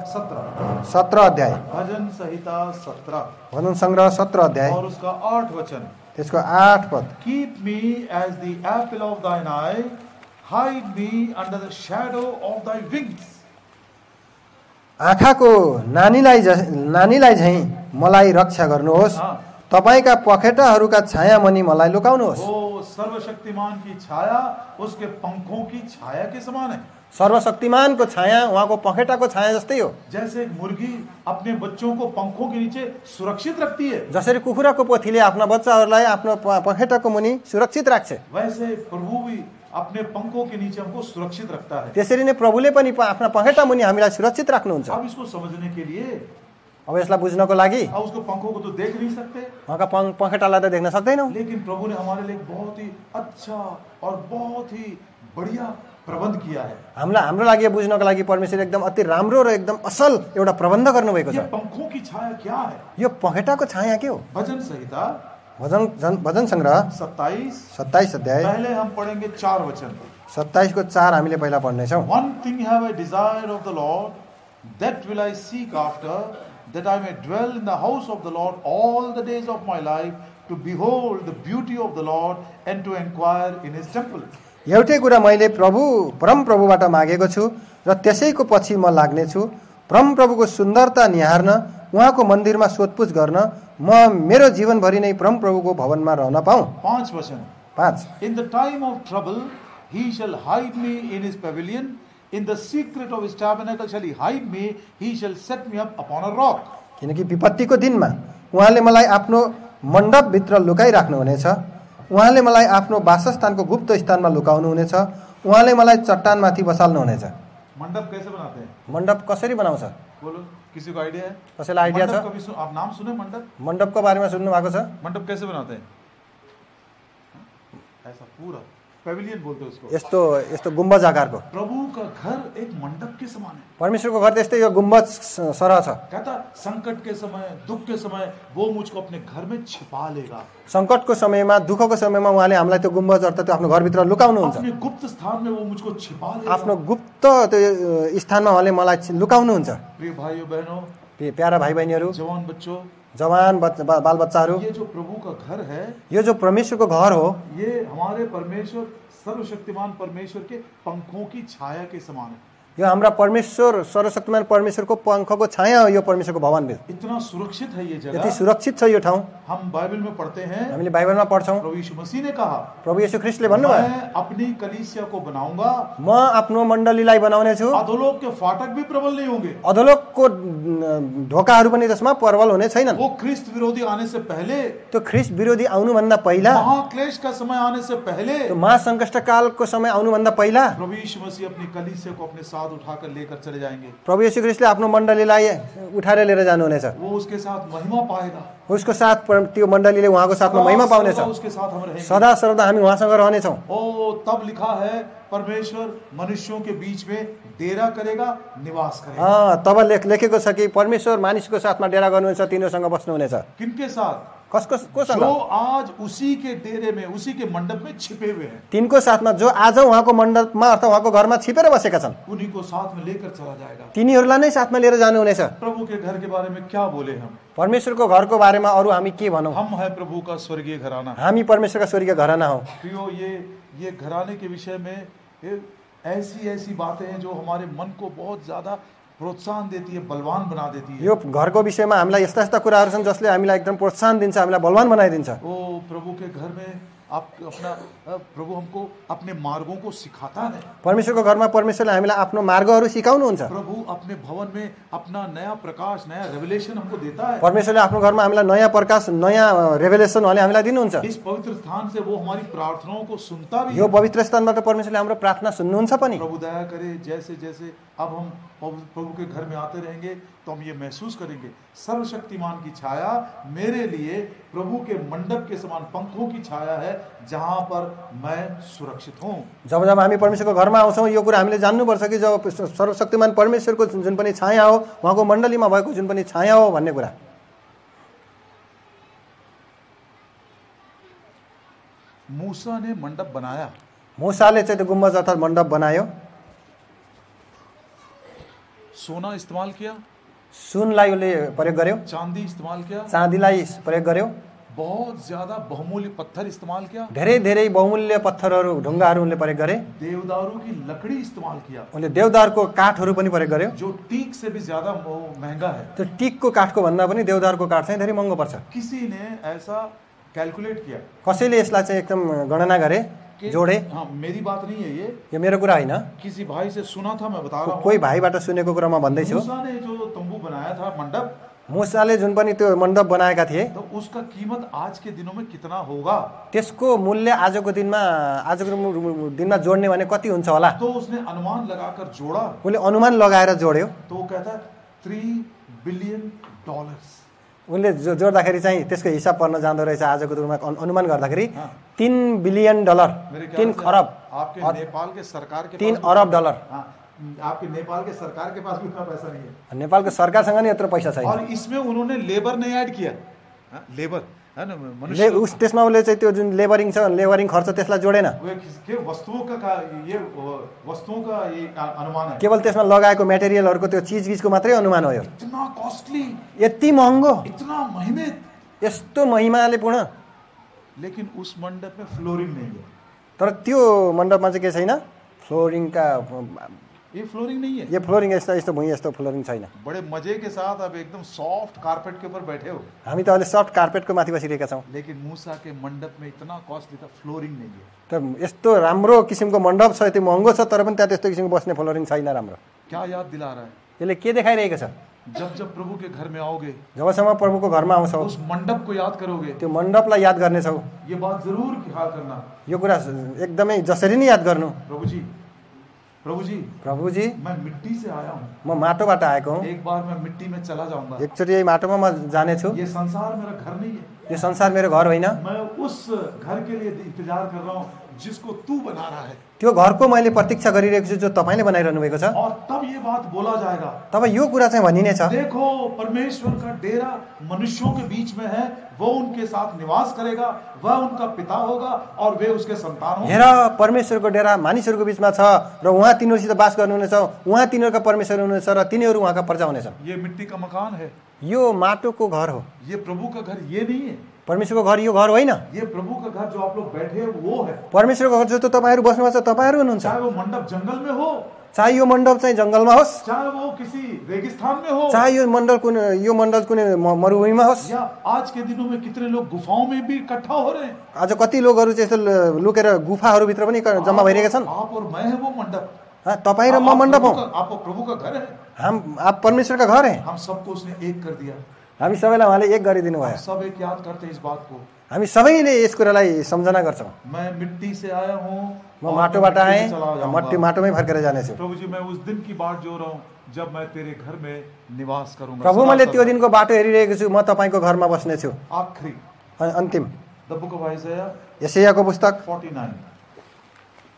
17 अध्याय, भजन संहिता 17, भजन संग्रह 17 अध्याय और उसका 8 वचन, त्यसको 8 पद। Keep me as the apple of thine eye, hide me under the shadow of thy wings. आँखाको नानीलाई झैं मलाई रक्षा गर्नुहोस्, तपाईका पखेटाहरूका छाया मनी मलाई लुकाउनुहोस्। वो सर्वशक्तिमान की छाया उसके पंखों की छाया के समान है। सर्वशक्तिमानको छाया उहाँको पखेटाको छाया जस्तै हो। जैसे एक मुर्गी अपने बच्चों को पंखों के नीचे सुरक्षित रखती है, जसरी कुखुराको पोथीले आफ्ना बच्चाहरूलाई आफ्नो पखेटाको मुनि सुरक्षित राख्छ, वैसे प्रभु भी अपने पंखों के नीचे हमको सुरक्षित रखता है। त्यसरी नै प्रभुले पनि आफ्ना पखेटा मुनि हामीलाई सुरक्षित राख्नुहुन्छ। अब इसको समझने के लिए, अब यसलाई बुझ्नको लागि अब उसको पंखों को तो देख नहीं सकते, उहाँका पखेटालाई त देख्न सक्दैनौँ, लेकिन प्रभु ने हमारे लिए बहुत ही अच्छा और बहुत ही बढ़िया प्रबंध किया है। हाम्रो लागि बुझ्नको लागि परमेश्वरले एकदम अति राम्रो र एकदम असल एउटा प्रबन्ध गर्नुभएको छ। ये पंखों की छाया क्या है? यो पखेटाको छाया के हो? भजन संहिता भजन सङ्ग्रह 27 अध्याय पहले हम पढ़ेंगे 4 वचन। 27 को 4 हामीले पहिला पढ्नेछौँ। One thing have I desired of the Lord, that will I seek after, that I may dwell in the house of the Lord all the days of my life, to behold the beauty of the Lord and to inquire in his temple. एउटै कुरा मैले परमप्रभुबाट मागेको छु र त्यसैको पछि म लाग्नेछु, परमप्रभुको सुन्दरता निहार्न, उहाँको मन्दिरमा सोधपुछ गर्न, म मेरो जीवनभरि नै परमप्रभुको भवनमा रहन पाऊँ। 5 वचन। 5 In the time of trouble he shall hide me in his pavilion, in the secret of his tabernacle shall he hide me, he shall set me up upon a rock. किनकि विपत्तिको दिनमा उहाँले मलाई आफ्नो मण्डपभित्र लुकाइराख्नुहुनेछ, उहाँले मलाई आफ्नो वासस्थानको गुप्त स्थानमा लुकाउनुहुनेछ, उहाँले मलाई चट्टानमाथि बसाल्नुहुनेछ। मंडप कैसे बनाते हैं? मण्डप कसरी बनाउँछ? बोलो, किसी को आइडिया है? कसैलाई आइडिया छ? आप नाम सुने मंडप? मण्डपको बारेमा सुन्नु भएको छ? मंडप कैसे बनाते हैं? ऐसा पूरा पेविलियन बोलते हैं उसको। यस्तो गुम्बज आकारको। प्रभु का घर एक मंडप के समान है। परमेश्वरको घर त्यस्तै यो गुम्बज सरह छ। कहता संकट के समय, दुख के समय वो मुझको अपने घर में छिपा लेगा। संकटको समयमा, दुःखको समयमा उहाँले हामीलाई त्यो गुम्बज अर्थात् त्यो आफ्नो घरभित्र लुकाउनुहुन्छ। अपने गुप्त स्थान में वो मुझको छिपा लेगा। आफ्नो गुप्त त्यो स्थानमा उहाँले मलाई लुकाउनुहुन्छ। प्रिय भाइयों बहनों, प्यारा भाइ बहिनीहरू, जवान बच्चों, जवान बाल बच्चाहरू, ये जो प्रभु का घर है, यो जो परमेश्वरको घर हो, ये हमारे परमेश्वर सर्वशक्तिमान परमेश्वर के पंखों की छाया के समान है। यो हाम्रा परमेश्वर सर्वशक्तिमान परमेश्वरको पंखको छाया हो यो परमेश्वरको भवन। इतना सुरक्षित है ये जगह। यति सुरक्षित छ यो ठाउँ। हम बाइबल में पढ़ते हैं, हामीले बाइबलमा पढ्छौँ, प्रभु यीशु मसीह ने कहा, प्रभु येशू ख्रीष्टले भन्नुभयो, मैं अपनी कलीसिया को बनाऊंगा, म आफ्नो मण्डलीलाई बनाउने छु, अधोलोक के फाटक भी प्रबल नहीं होंगे। अधोलोकको ढोकाहरू पनि त्यसमा प्रबल हुने छैनन्। वो ख्रिस्त विरोधी आने से पहले, त्यो ख्रीष्ट विरोधी आउनुभन्दा पहिला, महाक्लेश का समय आने से पहले, त्यो महासङ्कष्टकालको समय आउनुभन्दा पहिला प्रभु यीशु मसीह अपनी कलीसिया को अपने साथ उठाकर लेकर चले जाएंगे। प्रभु येशू ख्रीष्टले आफ्नो मण्डलीलाई उठाएर लिएर जानुहुनेछ। वो उसके साथ महिमा पाएगा। उसको साथ त्यो मण्डलीले उहाँको साथमा महिमा पाउनेछ। उसके साथ हम रहेंगे। सदा सर्वदा हामी उहाँसँग रहनेछौँ। ओ तब लिखा है, परमेश्वर मनुष्यों के बीच में डेरा करेगा, निवास करेगा। तब लेखेको छ कि परमेश्वर मानिसको साथमा डेरा गर्नुहुन्छ, तिनीहरूसँग बस्नुहुनेछ। किनके साथ? कोसँग? जो आज उसी के डेरे में, उसी के मंडप में छिपे हुए हैं। तिनको साथमा जो आज उहाँको मण्डपमा अथवा उहाँको घरमा छिपेर बसेका छन्, उन्हीं को साथ में लेकर चला जाएगा। तिनीहरूलाई नै साथमा लिएर जानुहुनेछ। प्रभु के घर के बारे में क्या बोले हम? परमेश्वरको घरको बारेमा अरू हामी के भनौँ? हम है प्रभु का स्वर्गीय घराना। हामी परमेश्वरका स्वर्गीय घराना हौ। प्रियो, ये घराने के विषय में ऐसी बातें हैं जो हमारे मन को बहुत ज्यादा प्रोत्साहन देती है, बलवान बना देती है। यो घरको विषयमा हामीलाई यस्ता यस्ता कुराहरू छन् जसले हामीलाई एकदम प्रोत्साहन दिन्छ, हामीलाई बलवान बनाइदिन्छ। ओ प्रभु के घर में प्रभु हमको अपने मार्गों को सिखाता है। परमेश्वरको घरमा परमेश्वरले हामीलाई आफ्नो मार्गहरू सिकाउनुहुन्छ। प्रभु अपने भवन में अपना नया प्रकाश, नया रेवलेशन हमको देता है। परमेश्वरले आफ्नो घरमा हामीलाई नयाँ प्रकाश, नयाँ रेभेलेसन उहाँले हामीलाई दिनुहुन्छ। इस पवित्र स्थान से वो हमारी प्रार्थनाओं को सुनता भी है। यो पवित्र स्थानबाट परमेश्वरले हाम्रो प्रार्थना सुन्नुहुन्छ पनि। प्रभु दया करे, जैसे जैसे अब हम प्रभु के घर में आते रहेंगे तो हम ये महसूस करेंगे, सर्वशक्तिमान की छाया मेरे लिए प्रभु के मंडप के समान पंखों की छाया है, जहां पर मैं सुरक्षित हूँ। जब हामी परमेश्वरको घरमा आउँछौँ, यो कुरा हामीले जान्नुपर्छ कि जब सर्वशक्तिमान परमेश्वरको जुन पनि छाया हो, उहाँको मण्डलीमा भएको जुन पनि छाया हो भन्ने कुरा। मूसा ने मंडप बनाया। मूसाले चाहिँ त्यो गुम्बज अर्थात् मण्डप बनायो। सोना इस्तेमाल किया, सुनलाई उसले प्रयोग गर्यो। चांदी इस्तेमाल किया, चाँदीलाई प्रयोग गर्यो। बहुत ज्यादा बहुमूल्य पत्थर इस्तेमाल किया, धेरै धेरै बहुमूल्य पत्थरहरू, ढुङ्गाहरू उनले प्रयोग गरे। देवदारू की लकड़ी इस्तेमाल किया, उनले देवदारको काठहरू पनि प्रयोग गर्यो, जो टीक से भी ज्यादा महंगा है। त्यो टिकको काठको भन्दा पनि देवदारको काठ चाहिँ धेरै महँगो पर्छ। किसी ने ऐसा कैलकुलेट किया, कसैले यसलाई चाहिँ एकदम गणना गरे, जोडे। हाँ, मेरी बात नहीं है यो मेरो कुरा होइन, किसी भाई से सुना था, मैं बता रहा हूँ। कोही भाइबाट सुनेको कुरा म भन्दैछु। मूसा ने जो तंबू बनाया था, मंडप, मूसाले जुन पनि त्यो मण्डप बनाएका थिए, तो उसका कीमत आज के दिनों में कितना होगा? त्यसको मूल्य आजको दिनमा जोड्ने भने कति हुन्छ होला? तो उसने अनुमान लगाकर जोड़ा। उनले अनुमान लगाएर जोड्यो। तो वो कहता है $3 बिलियन। उनले जोड्दाखेरि चाहिँ त्यसको हिसाब पर्न जाँदो रहेछ। आजको दिनमा अनुमान गर्दाखेरि $3 बिलियन, 3 खरब। आपके नेपाल के सरकार के 3 अरब डलर। आपके नेपाल के सरकार के पास भी उतना पैसा नहीं है। नेपालको सरकारसँग नि यत्रो पैसा छैन। और इसमें उन्होंने लेबर नहीं ऐड किया। लेबर है ना, मनुष्य त्यसमा उसले चाहिँ त्यो जुन लेबरिङ छ लेबरिङ खर्च त्यसलाई जोडेन, ये वस्तुओं का ये अनुमान है। केवल त्यसमा लगाएको मेटेरियलहरूको त्यो चिजबिजको मात्रै अनुमान हो। यो इतना कॉस्टली, यति महँगो, इतना महिमित, यस्तो महिमाले पूर्ण, लेकिन उस मंडप में फ्लोरिंग नहीं है। तर त्यो मण्डपमा चाहिँ के छैन, फ्लोरिङका, ये फ्लोरिंग नहीं है, यो फ्लोरिङ यस्तो यस्तो भुइँ यस्तो फ्लोरिङ छैन। बड़े मजे के साथ आप एकदम सॉफ्ट कारपेट के ऊपर बैठे हो, हामी त अहिले सफ्ट कार्पेटको माथि बसिरहेका छौँ, लेकिन मूसा के मंडप में इतना कॉस्टली था, फ्लोरिंग नहीं है। तर यस्तो राम्रो किसिमको मण्डप छ, त्यो महँगो छ, तर पनि त्यहाँ त्यस्तो किसिमको बस्ने फ्लोरिङ छैन राम्रो। क्या याद दिला रहा है? यसले के देखाइरहेको छ, जब जब प्रभु के घर में आओगे, जबसम्म प्रभुको घरमा आउँछौ, उस मंडप को याद करोगे, त्यो मण्डपलाई याद गर्नेछौ। ये बात जरूर ख्याल करना, यो कुरा एकदमै जसरी नै याद गर्नु, प्रभु जी मैं मिट्टी से आया हूँ, म माटोबाट आएको हुँ, एक बार मैं मिट्टी में चला जाऊंगा, एकचोटि यही माटोमा म जानेछु, ये संसार मेरा घर नहीं है, यो संसार मेरो घर होइन, मैं उस घर के लिए इंतजार कर रहा हूँ जिसको तू बना रहा है, त्यो घरको मैले प्रतीक्षा गरिरहेको छु जो तपाईँले बनाइरहनु भएको छ। और तब ये बात बोला जाएगा, तब यो कुरा चाहिँ भनिनेछ, देखो परमेश्वर का डेरा मनुष्यों के बीच में है, वो उनके साथ निवास करेगा, वह उनका पिता होगा और वे उसके संतान होंगे। हेर परमेश्वरको डेरा मानिसहरूको बीचमा छ र उहाँ तिनीहरूसित बास गर्नुहुनेछ, उहाँ तिनीहरूका परमेश्वर हुनेछ र तिनीहरू उहाँका प्रजा हुनेछन्। ये मिट्टी का मकान है, यो माटोको घर हो, ये प्रभु का घर ये नहीं है, परमेश्वरको घर यो घर होइन। ये प्रभु का घर जो आप लोग बैठे हैं वो है। परमेश्वरको घर जो तपाईँहरू बस्नुभएको छ तपाईँहरू हुनुहुन्छ, चाहे वो मंडप जंगल में हो, चाहे यो मण्डप चाहिँ जङ्गलमा होस्, चाहे वो किसी रेगिस्तान में हो, चाहे यो मण्डल कुनै मरुभूमिमा होस्, या आज के दिनों में कितने लोग गुफाओं में भी इकट्ठा हो रहे हैं। आज कति लोकहरू चाहिँ यस्तो लुकेर गुफाहरूभित्र पनि जम्मा भइरहेका छन्। आप और मैं है वो मंडप, तपाईँ र म मण्डप हौ, आप प्रभु का घर है, आप परमेश्वर का घर है। हम सबको उसने एक कर दिया, हामी सबैलाई उहाँले एक गरिदिनु भयो। सब एक याद करते हैं इस बात को, हामी सबैले यस कुरालाई सम्झना गर्छौँ। मैं मिट्टी से आया हूँ, म माटोबाट आएँ, माटोमै फर्केर जानेछु। प्रभु जी मैं उस दिन की बात जो रहा हूँ जब मैं तेरे घर में निवास करूंगा। प्रभु मैले त्यो दिनको बाटो हेरिरहेको छु, म तपाईँको घरमा बस्नेछु। आखिरी अन्तिम द बुक ऑफ आइसाया, यशायाको पुस्तक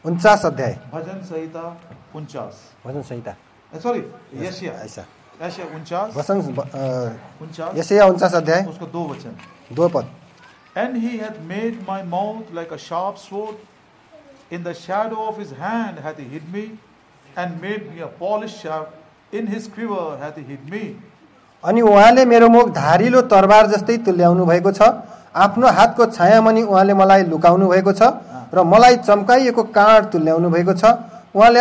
49 अध्याय, भजन संहिता 49, भजन संहिता सॉरी यशाया 49 यशाया 49 अध्याय, उसको 2 वचन, 2 पद। And he hath made my mouth like a sharp sword, in the shadow of his hand hath he hid me, and made me a polished shaft, in his quiver hath he hid me. अनि उहाँले मेरो मुख धारिलो तरबार जस्तै तुल्याउनु भएको छ, आफ्नो हातको छायामणि उहाँले मलाई लुकाउनु भएको छ र मलाई चम्काइएको काँड तुल्याउनु भएको छ, उहाँले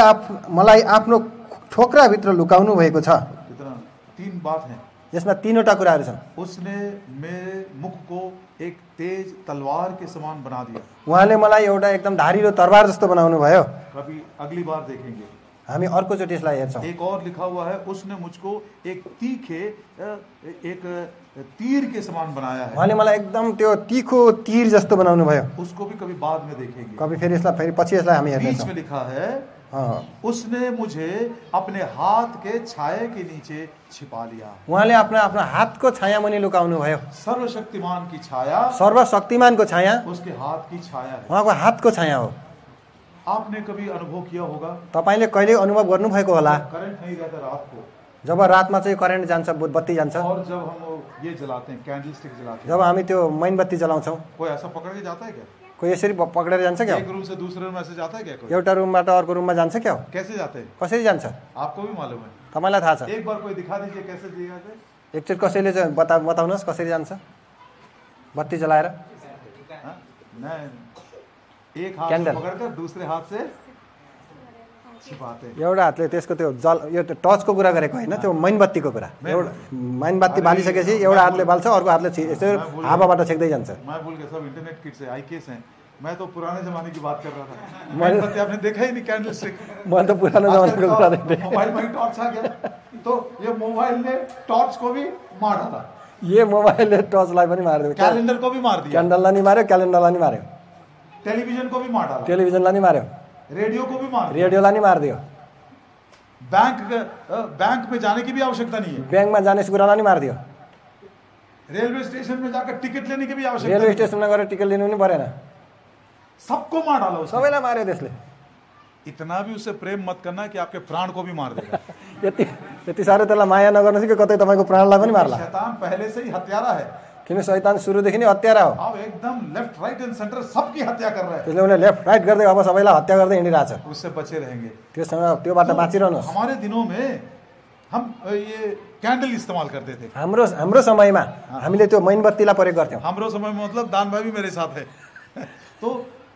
मलाई आफ्नो ठोक्राभित्र लुकाउनु भएको छ। इतना 3 बात हैं, यसमा 3वटा कुराहरू छन्। उसने मेरे मुख को एक तेज तलवार के समान बना दिया, उहाँले मलाई एउटा एकदम धारिलो तरबार जस्तो बनाउनु भयो। कभी अगली बार देखेंगे, हामी अर्कोचोटि यसलाई हेर्छौँ। एक और लिखा हुआ है, उसने मुझको एक तीर के समान बनाया है, उहाँले मलाई एकदम त्यो तीखो तीर जस्तो बनाउनु भयो। उसको भी कभी बाद में देखेंगे। कभी फेरि यसलाई फेरि पछि यसलाई हामी बीच हेर्नेछौँ। में लिखा है, उसने मुझे अपने हाथ के छाये के नीचे छिपा लिया। उहाँले आफ्नो हातको छायामुनि लुकाउनु भयो। सर्वशक्तिमान की छाया, सर्वशक्तिमानको छाया उसके हाथ की छाया है। उहाँको हातको छाया हो। आपने कभी अनुभव किया होगा, तपाईले कहिले अनुभव गर्नुभएको होला, करंट नहीं रहता रात को, जब रातमा चाहिँ करेन्ट जान्छ, बत्ती जान्छ, और जब हम ये जलाते हैं, कैंडल स्टिक जलाते हैं, जब हामी त्यो मेनबत्ती जलाउँछौँ, कोई ऐसा पकड़ के जाता है क्या? कोही यसरी पक्रेर जान्छ क्या? एक रूम से दूसरे रूम ऐसे जाता है क्या कोई? एउटा रुमबाट अर्को रुममा जान्छ क्या? कैसे जाते हैं? कसरी जान्छ? आपको भी मालूम है? तपाईलाई थाहा छ? एक बार कोई दिखा दीजिए कैसे जाते हैं। एकचोटि कसैले चाहिँ बताउनुहोस् कसरी जान्छ बत्ती जलाएर? एक हाथ से पकड़कर दूसरे हाथ से छिपाते हैं। एउटा हातले त्यसको त्यो जल यो टर्चको कुरा गरेको होइन, त्यो मेनबत्तीको कुरा। एउटा मेनबत्ती बालिसकेपछि एउटा हातले बाल्छ, अर्को हातले यसो हावाबाट छेक्दै जान्छ। मैं भूल गया, सब इंटरनेट किट्स है, आईकेस हैं। मैं तो पुराने जमाने की बात कर रहा था। मेनबत्ती आपने देखा ही नहीं, कैंडल स्टिक। मैं तो पुराने जमाने की बात कर रहा था। मोबाइल में टॉर्च आ गया, तो ये मोबाइल ने टॉर्च को भी मार डाला। ये मोबाइलले टर्चलाई पनि मारिदियो, कैलेंडर को भी मार दिया, क्यान्डललाई नि मार्यो, क्यालेन्डरलाई नि मार्यो, टेलीविजन को भी मार डाला, टेलिभिजनलाई नि मार्यो, रेडियो को भी मार, रेडियोलाई नि मारिदियो। बैंक में जाने की भी आवश्यकता नहीं है, ब्याङ्कमा जाने कुरालाई नि मारिदियो। रेलवे स्टेशन में जाकर टिकट लेने की भी आवश्यकता, रेलवे स्टेसनमा गएर टिकट लिनु पनि परेन, सबको मार डाला उसने। सबैलाई मार्यो त्यसले। इतना भी उससे प्रेम मत करना कि आपके प्राण को भी मार देगा। यति साह्रो त्यसलाई माया नगर्नुहोस् कि कतै तपाईँको प्राणलाई पनि मार्ला। शैतान पहले से ही हत्यारा है, किन शैतान सुरुदेखि नै हत्यारा हो। अब एकदम लेफ्ट राइट एंड सेंटर सबकी हत्या कर रहा है। त्यसले उनीहरूले लेफ्ट राइट गर्दै अब सबैलाई हत्या गर्दै हिँडिरहेछ। उससे बचे रहेंगे। त्योबाट बाँचिरहनुहोस्। हमारे दिनों में हम ये कैंडल इस्तेमाल करते थे। हाम्रो समयमा हामीले त्यो मैनबत्तीलाई प्रयोग गर्थ्यौँ। हाम्रो समय में मतलब दान भाई भी मेरे साथ है। तो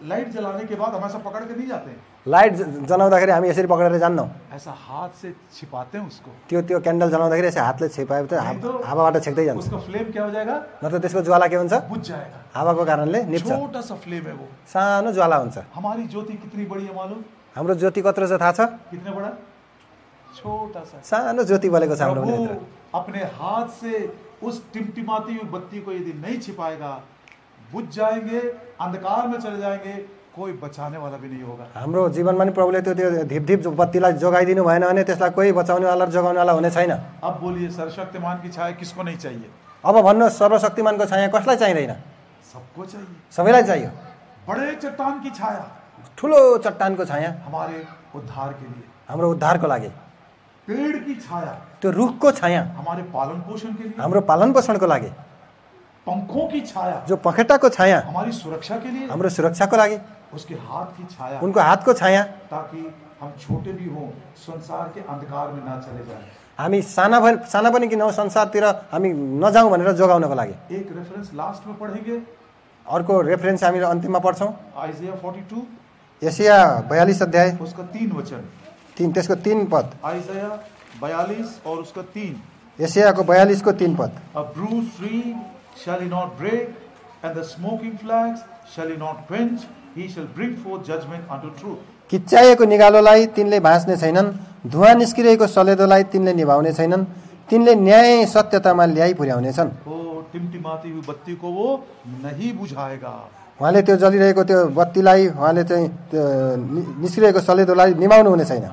लाइट जलाने के बाद हम ऐसा पकड़ के नहीं जाते। लाइट जलाउँदाखेरि हामी यसरी पक्रेर जान्नौ। ऐसा हाथ से छिपाते हैं उसको। त्यो क्यान्डल जलाउँदाखेरि यसरी हातले छिपाए त हावाबाट छेक्दै जान्छ। उसका फ्लेम क्या हो जाएगा? नत्र त्यसको ज्वाला के हुन्छ? बुझ जाएगा। हावाको कारणले निप्छ। छोटा सा फ्लेम है वो। सानो ज्वाला हुन्छ। हमारी ज्योति कितनी बड़ी है मालूम? हाम्रो ज्योति कत्रो छ थाहा छ? कितना बड़ा? छोटा सा। सानो ज्योति बलेको छ हाम्रो भित्र। अपने हाथ से उस टिमटिमाती हुई बत्ती को यदि नहीं छिपाएगा, बुझ जाएंगे, अंधकार में चले जाएंगे, कोई बचाने वाला भी नहीं होगा। हाम्रो जीवनमा नि प्रभुले त्यो धिप बत्तीलाई जोगाइदिनु भएन भने त्यसलाई कोही बचाउने वाला र जगाउने वाला हुने छैन। अब बोलिए सर्वशक्तिमान की छाया किसको नहीं चाहिए? अब भन्नु सर्वशक्तिमानको छाया कसलाई चाहिँदैन? सबको चाहिए। सबैलाई चाहियो। बड़े चट्टान की छाया, ठुलो चट्टानको छाया हमारे उद्धार के लिए। हाम्रो उद्धारको लागि। पेड़ की छाया, त्यो रुखको छाया हमारे पालन पोषण के लिए। हाम्रो पालन पोषणको लागि। पंखों की छाया, जो पखेटाको छाया हमारी सुरक्षा के लिए। हाम्रो सुरक्षाको लागि। उसके हाथ की छाया, उनको हातको छाया, ताकि हम छोटे भी हों संसार के अंधकार में ना चले जाएं। हामी साना पनि किन हो संसारतिर हामी नजाउँ भनेर जोगाउनको लागि। एक रेफरेंस लास्ट में पढ़ेंगे। अर्को रेफरेन्स हामी अन्तिममा पढ्छौँ। आइजिया 42, यशाया 42 अध्याय उसका 3 वचन। त्यसको 3 पद। आइजिया 42 और उसका 3। यशायाको 42 को 3 पद। A bruised reed shall he not break, and the smoking flax shall he not quench. He shall bring forth judgment unto truth. किच्चाएको निगालोलाई तिनले भाँच्ने छैनन्, धुवाँ निस्किरहेको सलेदोलाई तिनले निभाउने छैनन्, तिनले न्याय सत्यतामा ल्याइ पुर्याउनेछन्। ओ टिमटिमाती हुई बत्ती को वो नहीं बुझाएगा। उहाँले त्यो जलिरहेको त्यो बत्तीलाई उहाँले चाहिँ त्यो निस्किरहेको सलेदोलाई निभाउनु हुने छैन।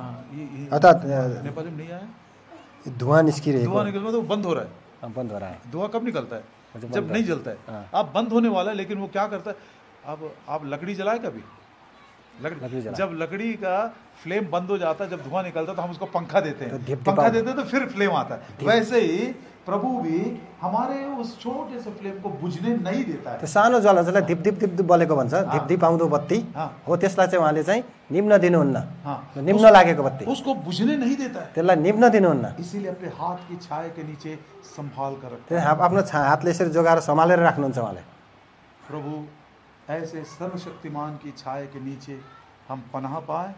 अर्थात् नेपाली में नहीं आया। धुवाँ निस्किरहेको, धुआं निकल मतलब बंद हो रहा है। बन्द हो रहा है। धुआं कब निकलता है? जब नहीं जलता है। अब बंद होने वाला है, लेकिन वो क्या करता है? अब आप लकड़ी जलाए कभी? जब लकड़ी का फ्लेम बंद हो जाता है, जब धुआं निकलता है, तो हम उसको पंखा देते हैं। पंखा देते हैं तो फिर फ्लेम आता है। वैसे ही प्रभु भी हमारे उस छोटे से फ्लेम को बुझने नहीं देता है। त्यो सानो ज्वाला जसलाई धिप धिप धिप बलेको भन्छ, धिप धिप आउँदो बत्ती हो, त्यसलाई चाहिँ उहाँले चाहिँ निम्न दिनुहुन्न। निम्न लागेको बत्ती उसको बुझने नहीं देता है, त्यसलाई निम्न दिनुहुन्न। इसीलिए अपने हाथ की छाया के नीचे संभाल कर रखते हैं। आफ्नो हातले यसरी जोगाएर सम्हालेर राख्नुहुन्छ उहाँले। प्रभु ऐसे सर्वशक्तिमान की छाया के नीचे हम पनाह पाए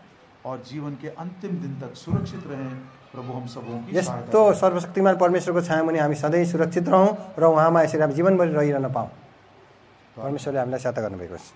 और जीवन के अंतिम दिन तक सुरक्षित रहें। प्रभु हम सबों की यस्तो सर्वशक्तिमान परमेश्वरको छायामुनि हामी सधैँ सुरक्षित रहौँ र उहाँमा यसरी हामी जीवनभरि रहिरहन पाऊँ। परमेश्वरले हामीलाई सहायता गर्नुभएको छ।